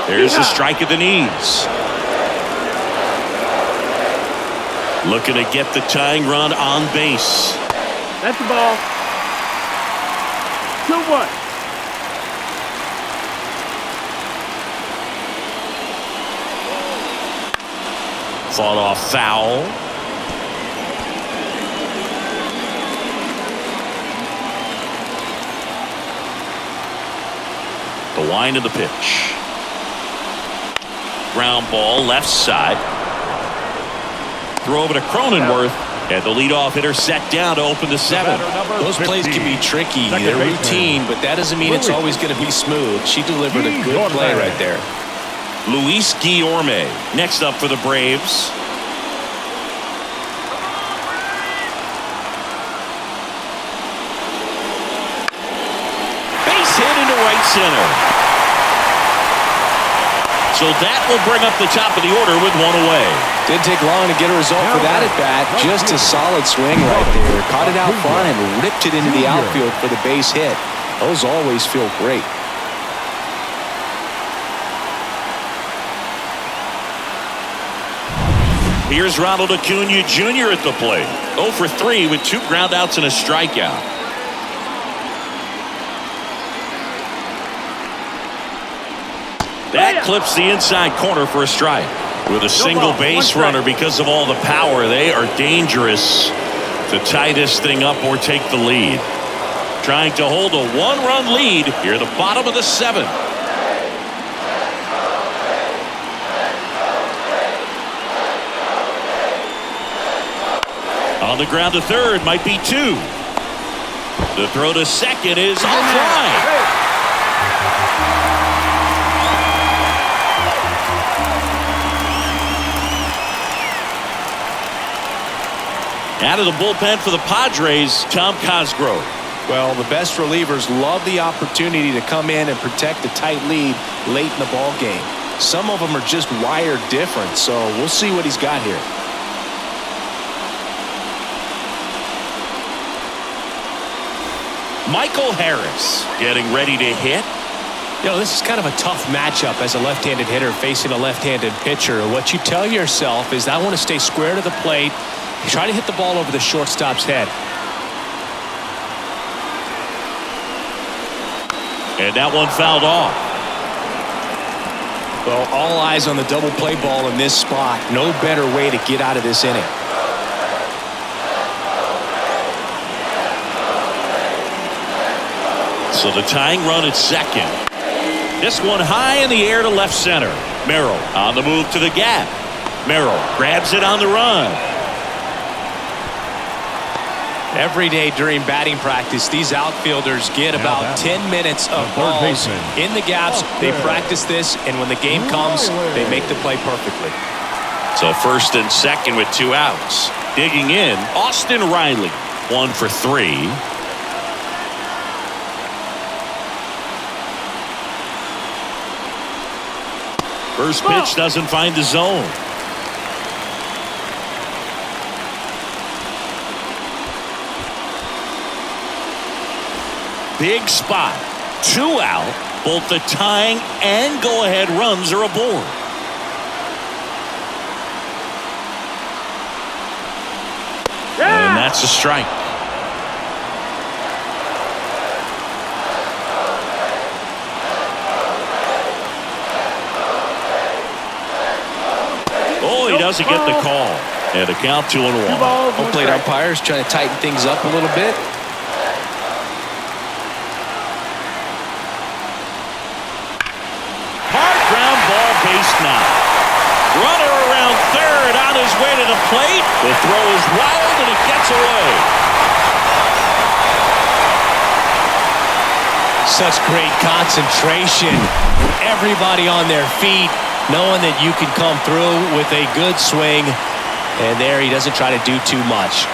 There's a strike at the knees. Looking to get the tying run on base. That's the ball. 2-1. Fought off foul. The wind of the pitch. Ground ball left side. Throw over to Cronenworth, and the leadoff hitter set down to open the 7th. Those plays can be tricky. They're routine, but that doesn't mean it's always going to be smooth. She delivered a good play right there. Luis Guillorme next up for the Braves. Base hit into right center. So that will bring up the top of the order with 1 away. Didn't take long to get a result for that at bat. Just a solid swing right there. Caught it out front and ripped it into the outfield for the base hit. Those always feel great. Here's Ronald Acuna Jr. at the plate. 0 for 3 with 2 groundouts and a strikeout. That clips the inside corner for a strike. With a single base runner, because of all the power, they are dangerous to tie this thing up or take the lead. Trying to hold a 1-run lead here at the bottom of the 7th. On the ground to third, might be 2. The throw to second is offline. Out of the bullpen for the Padres, Tom Cosgrove. Well, the best relievers love the opportunity to come in and protect a tight lead late in the ball game. Some of them are just wired different, so we'll see what he's got here. Michael Harris getting ready to hit. You know, this is kind of a tough matchup as a left-handed hitter facing a left-handed pitcher. What you tell yourself is, I want to stay square to the plate. Try to hit the ball over the shortstop's head. And that one fouled off. Well, all eyes on the double play ball in this spot. No better way to get out of this inning. So the tying run at second. This one high in the air to left center. Merrill on the move to the gap. Merrill grabs it on the run. Every day during batting practice, these outfielders get about 10 minutes of balls in the gaps. They practice this, and when the game comes, they make the play perfectly. So first and second with 2 outs. Digging in, Austin Riley. 1 for 3. First pitch doesn't find the zone. Big spot. 2 out. Both the tying and go-ahead runs are aboard. And that's a strike. Oh, he doesn't get the call. And a count 2-1. Home plate umpires trying to tighten things up a little bit. Hard ground ball, base now. Runner around third on his way to the plate. The throw is wild and it gets away. Such great concentration. Everybody on their feet, knowing that you can come through with a good swing. And there he doesn't try to do too much.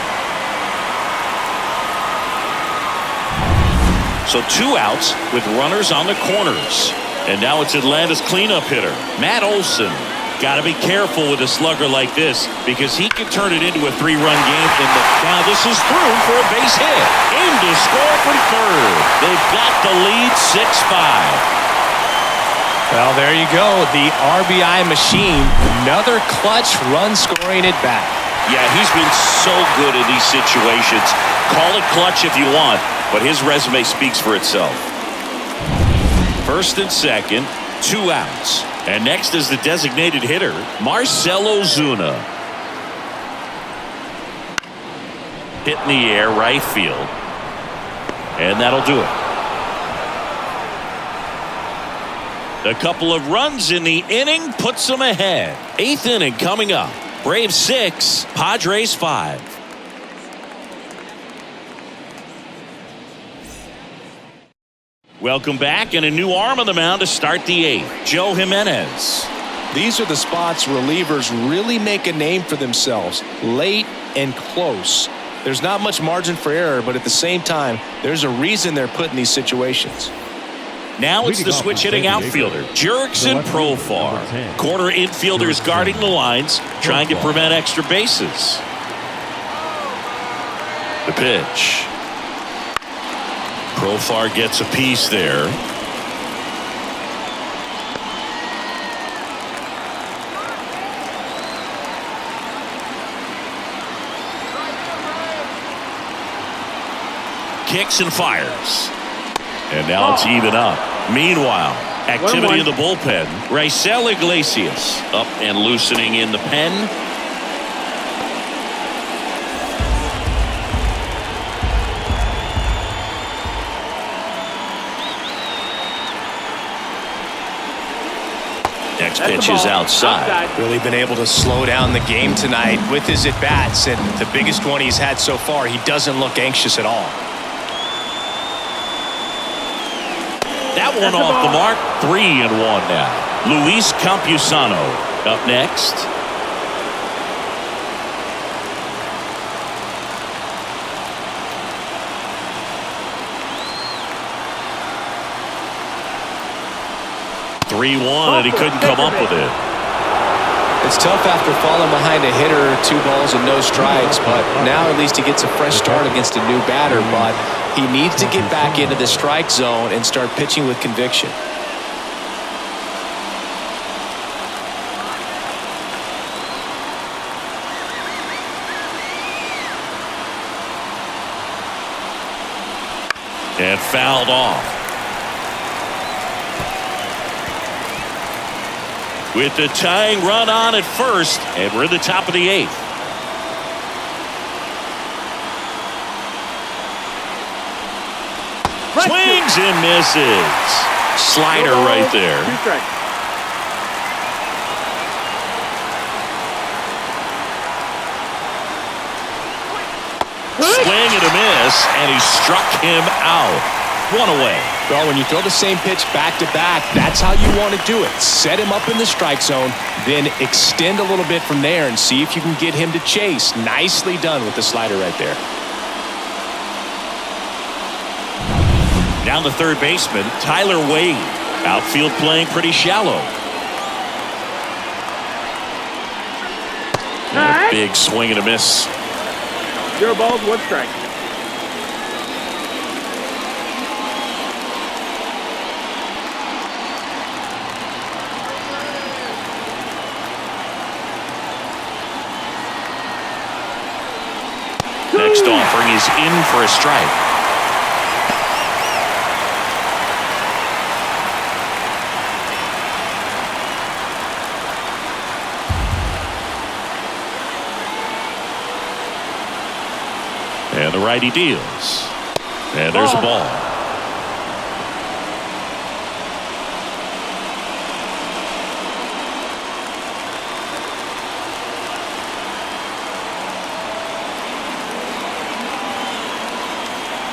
So 2 outs with runners on the corners. And now it's Atlanta's cleanup hitter, Matt Olson. Got to be careful with a slugger like this because he can turn it into a 3-run game. Now this is through for a base hit. Aim to score from third. They've got the lead 6-5. Well, there you go. The RBI machine. Another clutch run scoring at bat. Yeah, he's been so good in these situations. Call it clutch if you want, but his resume speaks for itself. First and second, 2 outs. And next is the designated hitter, Marcell Ozuna. Hit in the air, right field. And that'll do it. A couple of runs in the inning puts them ahead. 8th inning coming up. Braves 6, Padres 5. Welcome back, and a new arm on the mound to start the 8th. Joe Jimenez. These are the spots relievers really make a name for themselves. Late and close. There's not much margin for error, but at the same time, there's a reason they're put in these situations. Now it's the switch hitting outfielder, Jurickson Profar. Corner infielders guarding the lines, trying to prevent extra bases. The pitch. Profar gets a piece there. Kicks and fires. And now it's even up. Meanwhile, activity in the bullpen. Raisel Iglesias up and loosening in the pen. Next pitch is outside. Really been able to slow down the game tonight with his at-bats, and the biggest one he's had so far, he doesn't look anxious at all. That one off the mark. 3-1 now. Luis Campusano up next. And he couldn't come up with it. It's tough after falling behind a hitter, 2 balls and no strikes, but now at least he gets a fresh start against a new batter, but he needs to get back into the strike zone and start pitching with conviction. And fouled off. With the tying run on at first, and we're at the top of the 8th. Swings and misses. Slider right there. Swing and a miss, and he struck him out. 1 away. Well, when you throw the same pitch back-to-back, that's how you want to do it. Set him up in the strike zone, then extend a little bit from there and see if you can get him to chase. Nicely done with the slider right there. Down the third baseman, Tyler Wade. Outfield playing pretty shallow. And a big swing and a miss. 0 balls, 1 strike. Next offering is in for a strike. And the righty deals. And there's a ball.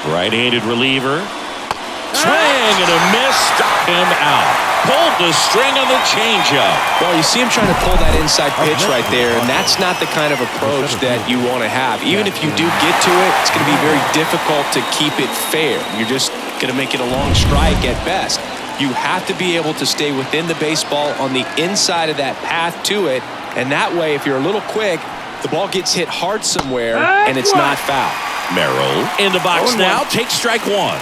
Right-handed reliever. Swing and a miss. Struck him out. Pulled the string on the changeup. Well, you see him trying to pull that inside pitch right there, and that's not the kind of approach that you want to have. Even if you do get to it, it's going to be very difficult to keep it fair. You're just going to make it a long strike at best. You have to be able to stay within the baseball on the inside of that path to it, and that way, if you're a little quick, the ball gets hit hard somewhere, and it's not foul. Merrill in the box now. Takes strike one.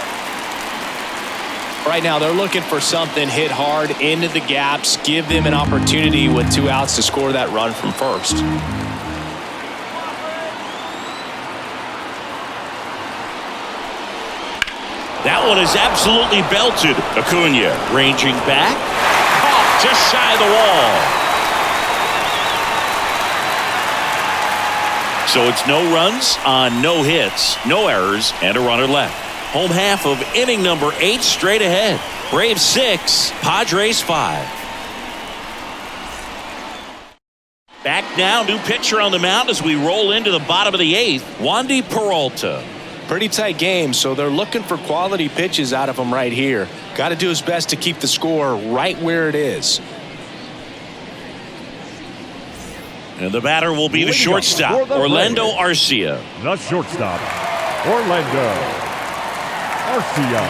Right now, they're looking for something hit hard into the gaps, give them an opportunity with 2 outs to score that run from first. That one is absolutely belted. Acuna ranging back. Caught just shy of the wall. So it's no runs on no hits, no errors, and a runner left. Home half of inning number 8 straight ahead. Braves 6, Padres 5. Back now, new pitcher on the mound as we roll into the bottom of the 8th, Wandy Peralta. Pretty tight game, so they're looking for quality pitches out of him right here. Got to do his best to keep the score right where it is. And the batter will be the shortstop, Orlando Arcia. The shortstop, Orlando Arcia.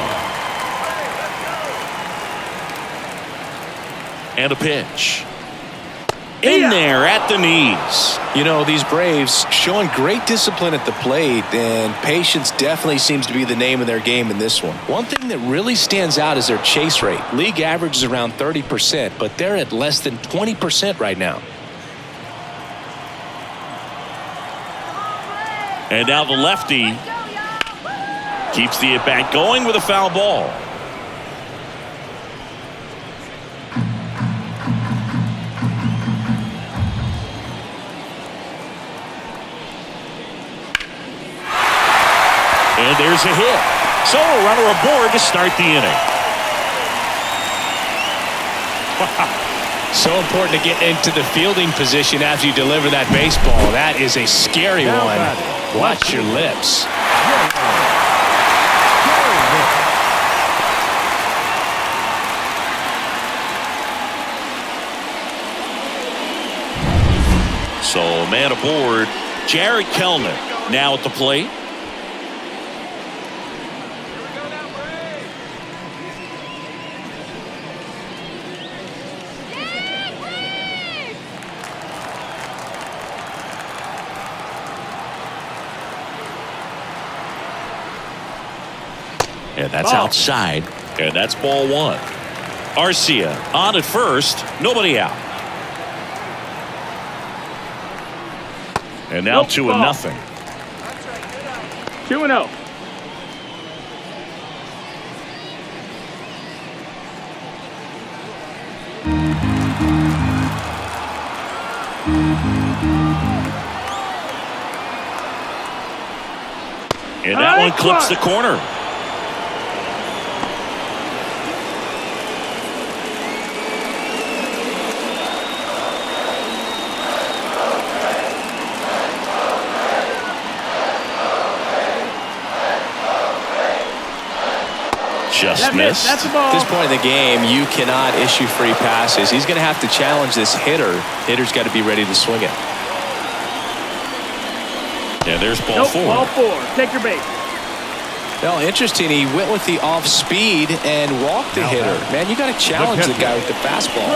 And a pitch. In there at the knees. You know, these Braves showing great discipline at the plate, and patience definitely seems to be the name of their game in this one. One thing that really stands out is their chase rate. League average is around 30%, but they're at less than 20% right now. And now the lefty keeps the at-bat going with a foul ball. And there's a hit. So a runner aboard to start the inning. So important to get into the fielding position as you deliver that baseball. That is a scary one. Watch your lips. So man aboard, Jared Kelnick now at the plate. And that's outside. And that's ball one. Arcia on at first. Nobody out. And now 2-0. 2-0. And that one clips the corner. Just missed. That's the ball. At this point in the game, you cannot issue free passes. He's going to have to challenge this hitter. Hitter's got to be ready to swing it. And there's ball four. Ball four. Take your base. Well, interesting. He went with the off speed and walked the hitter. Man, you got to challenge the guy with the fastball.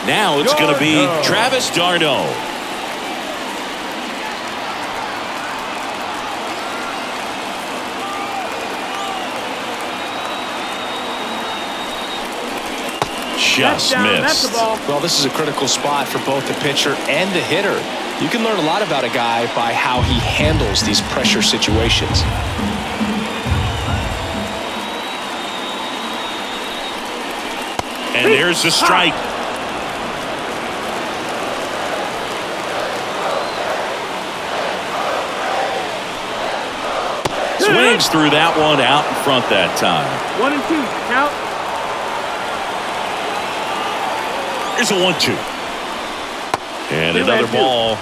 Now it's going to be Travis d'Arnaud. Just missed. Well, this is a critical spot for both the pitcher and the hitter. You can learn a lot about a guy by how he handles these pressure situations. And there's the strike. Swings through that one out in front that time. 1 and 2. Count. Here's a 1-2. And another ball.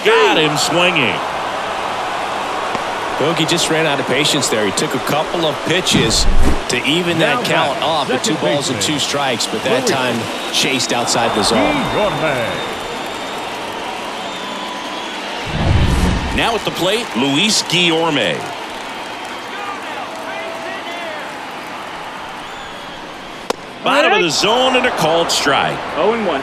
Got him swinging. Bogey just ran out of patience there. He took a couple of pitches to even that count off at 2 balls and 2 strikes, but that time chased outside the zone. Now at the plate, Luis Guillorme. Bottom of the zone and a called strike. 0 and 1.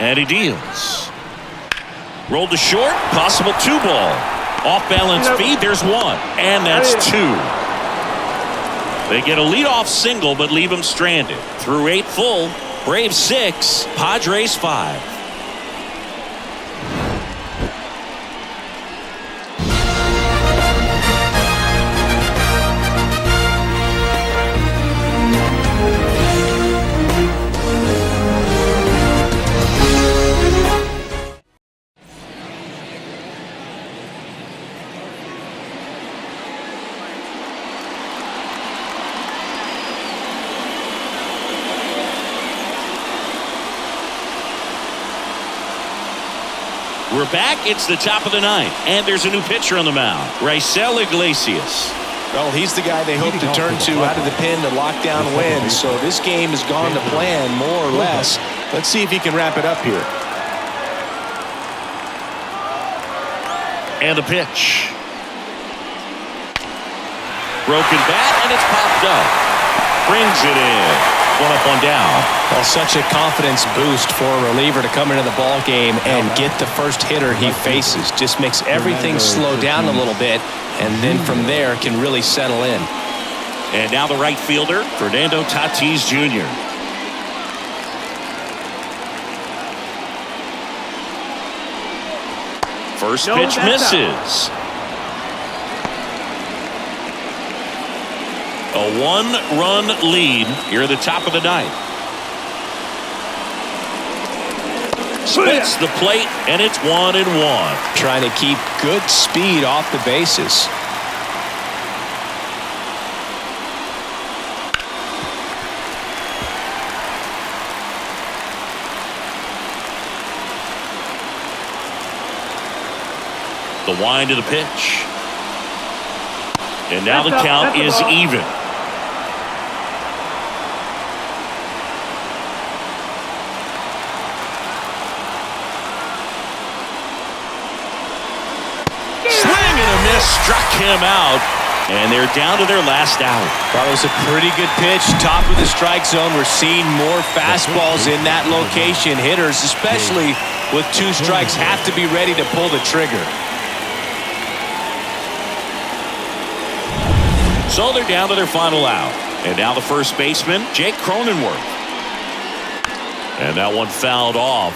And he deals. Rolled to short, possible 2 ball. Off balance feed, there's 1. And that's 2. They get a leadoff single but leave him stranded. Through 8 full, Braves 6, Padres 5. We're back. It's the top of the 9th, and there's a new pitcher on the mound, Raisel Iglesias. Well, he's the guy they hope to turn to out of the pen to lock down wins. So this game has gone to plan, more or less. Let's see if he can wrap it up here. And the pitch. Broken bat, and it's popped up. Brings it in. 1 up, 1 down. Well, such a confidence boost for a reliever to come into the ball game and get the first hitter he faces. Just makes everything slow down a little bit, and then from there can really settle in. And now the right fielder, Fernando Tatis Jr. First pitch misses. A 1-run lead here at the top of the 9th. Splits the plate, and it's 1 and 1. Trying to keep good speed off the bases. The wind of the pitch. And now the count is even. Struck him out, and they're down to their last out. That was a pretty good pitch. Top of the strike zone. We're seeing more fastballs in that location. Hitters, especially with 2 strikes, have to be ready to pull the trigger. So they're down to their final out. And now the first baseman, Jake Cronenworth. And that one fouled off.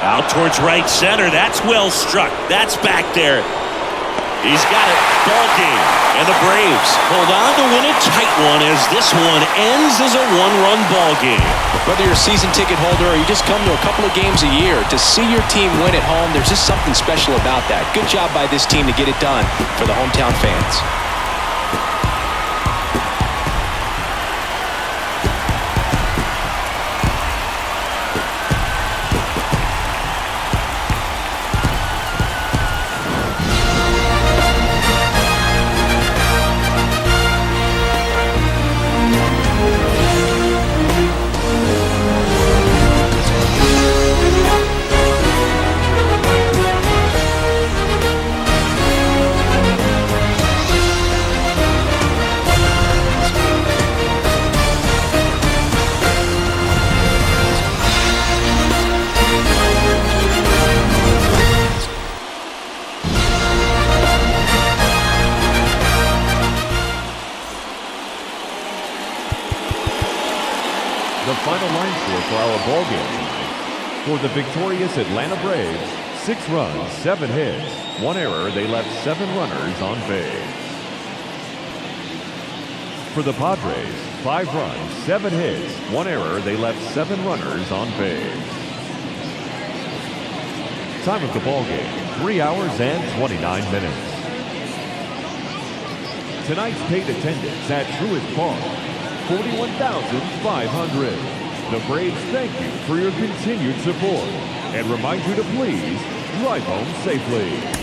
Out towards right center. That's well struck. That's back there. He's got it. Ball game. And the Braves hold on to win a tight one as this one ends as a 1-run ball game. Whether you're a season ticket holder or you just come to a couple of games a year, to see your team win at home, there's just something special about that. Good job by this team to get it done for the hometown fans. our ball game tonight. For the victorious Atlanta Braves, 6 runs, 7 hits, 1 error. They left 7 runners on base. For the Padres, 5 runs, 7 hits, 1 error. They left 7 runners on base. Time of the ball game, 3 hours and 29 minutes. Tonight's paid attendance at Truist Park, 41,500. The Braves thank you for your continued support and remind you to please drive home safely.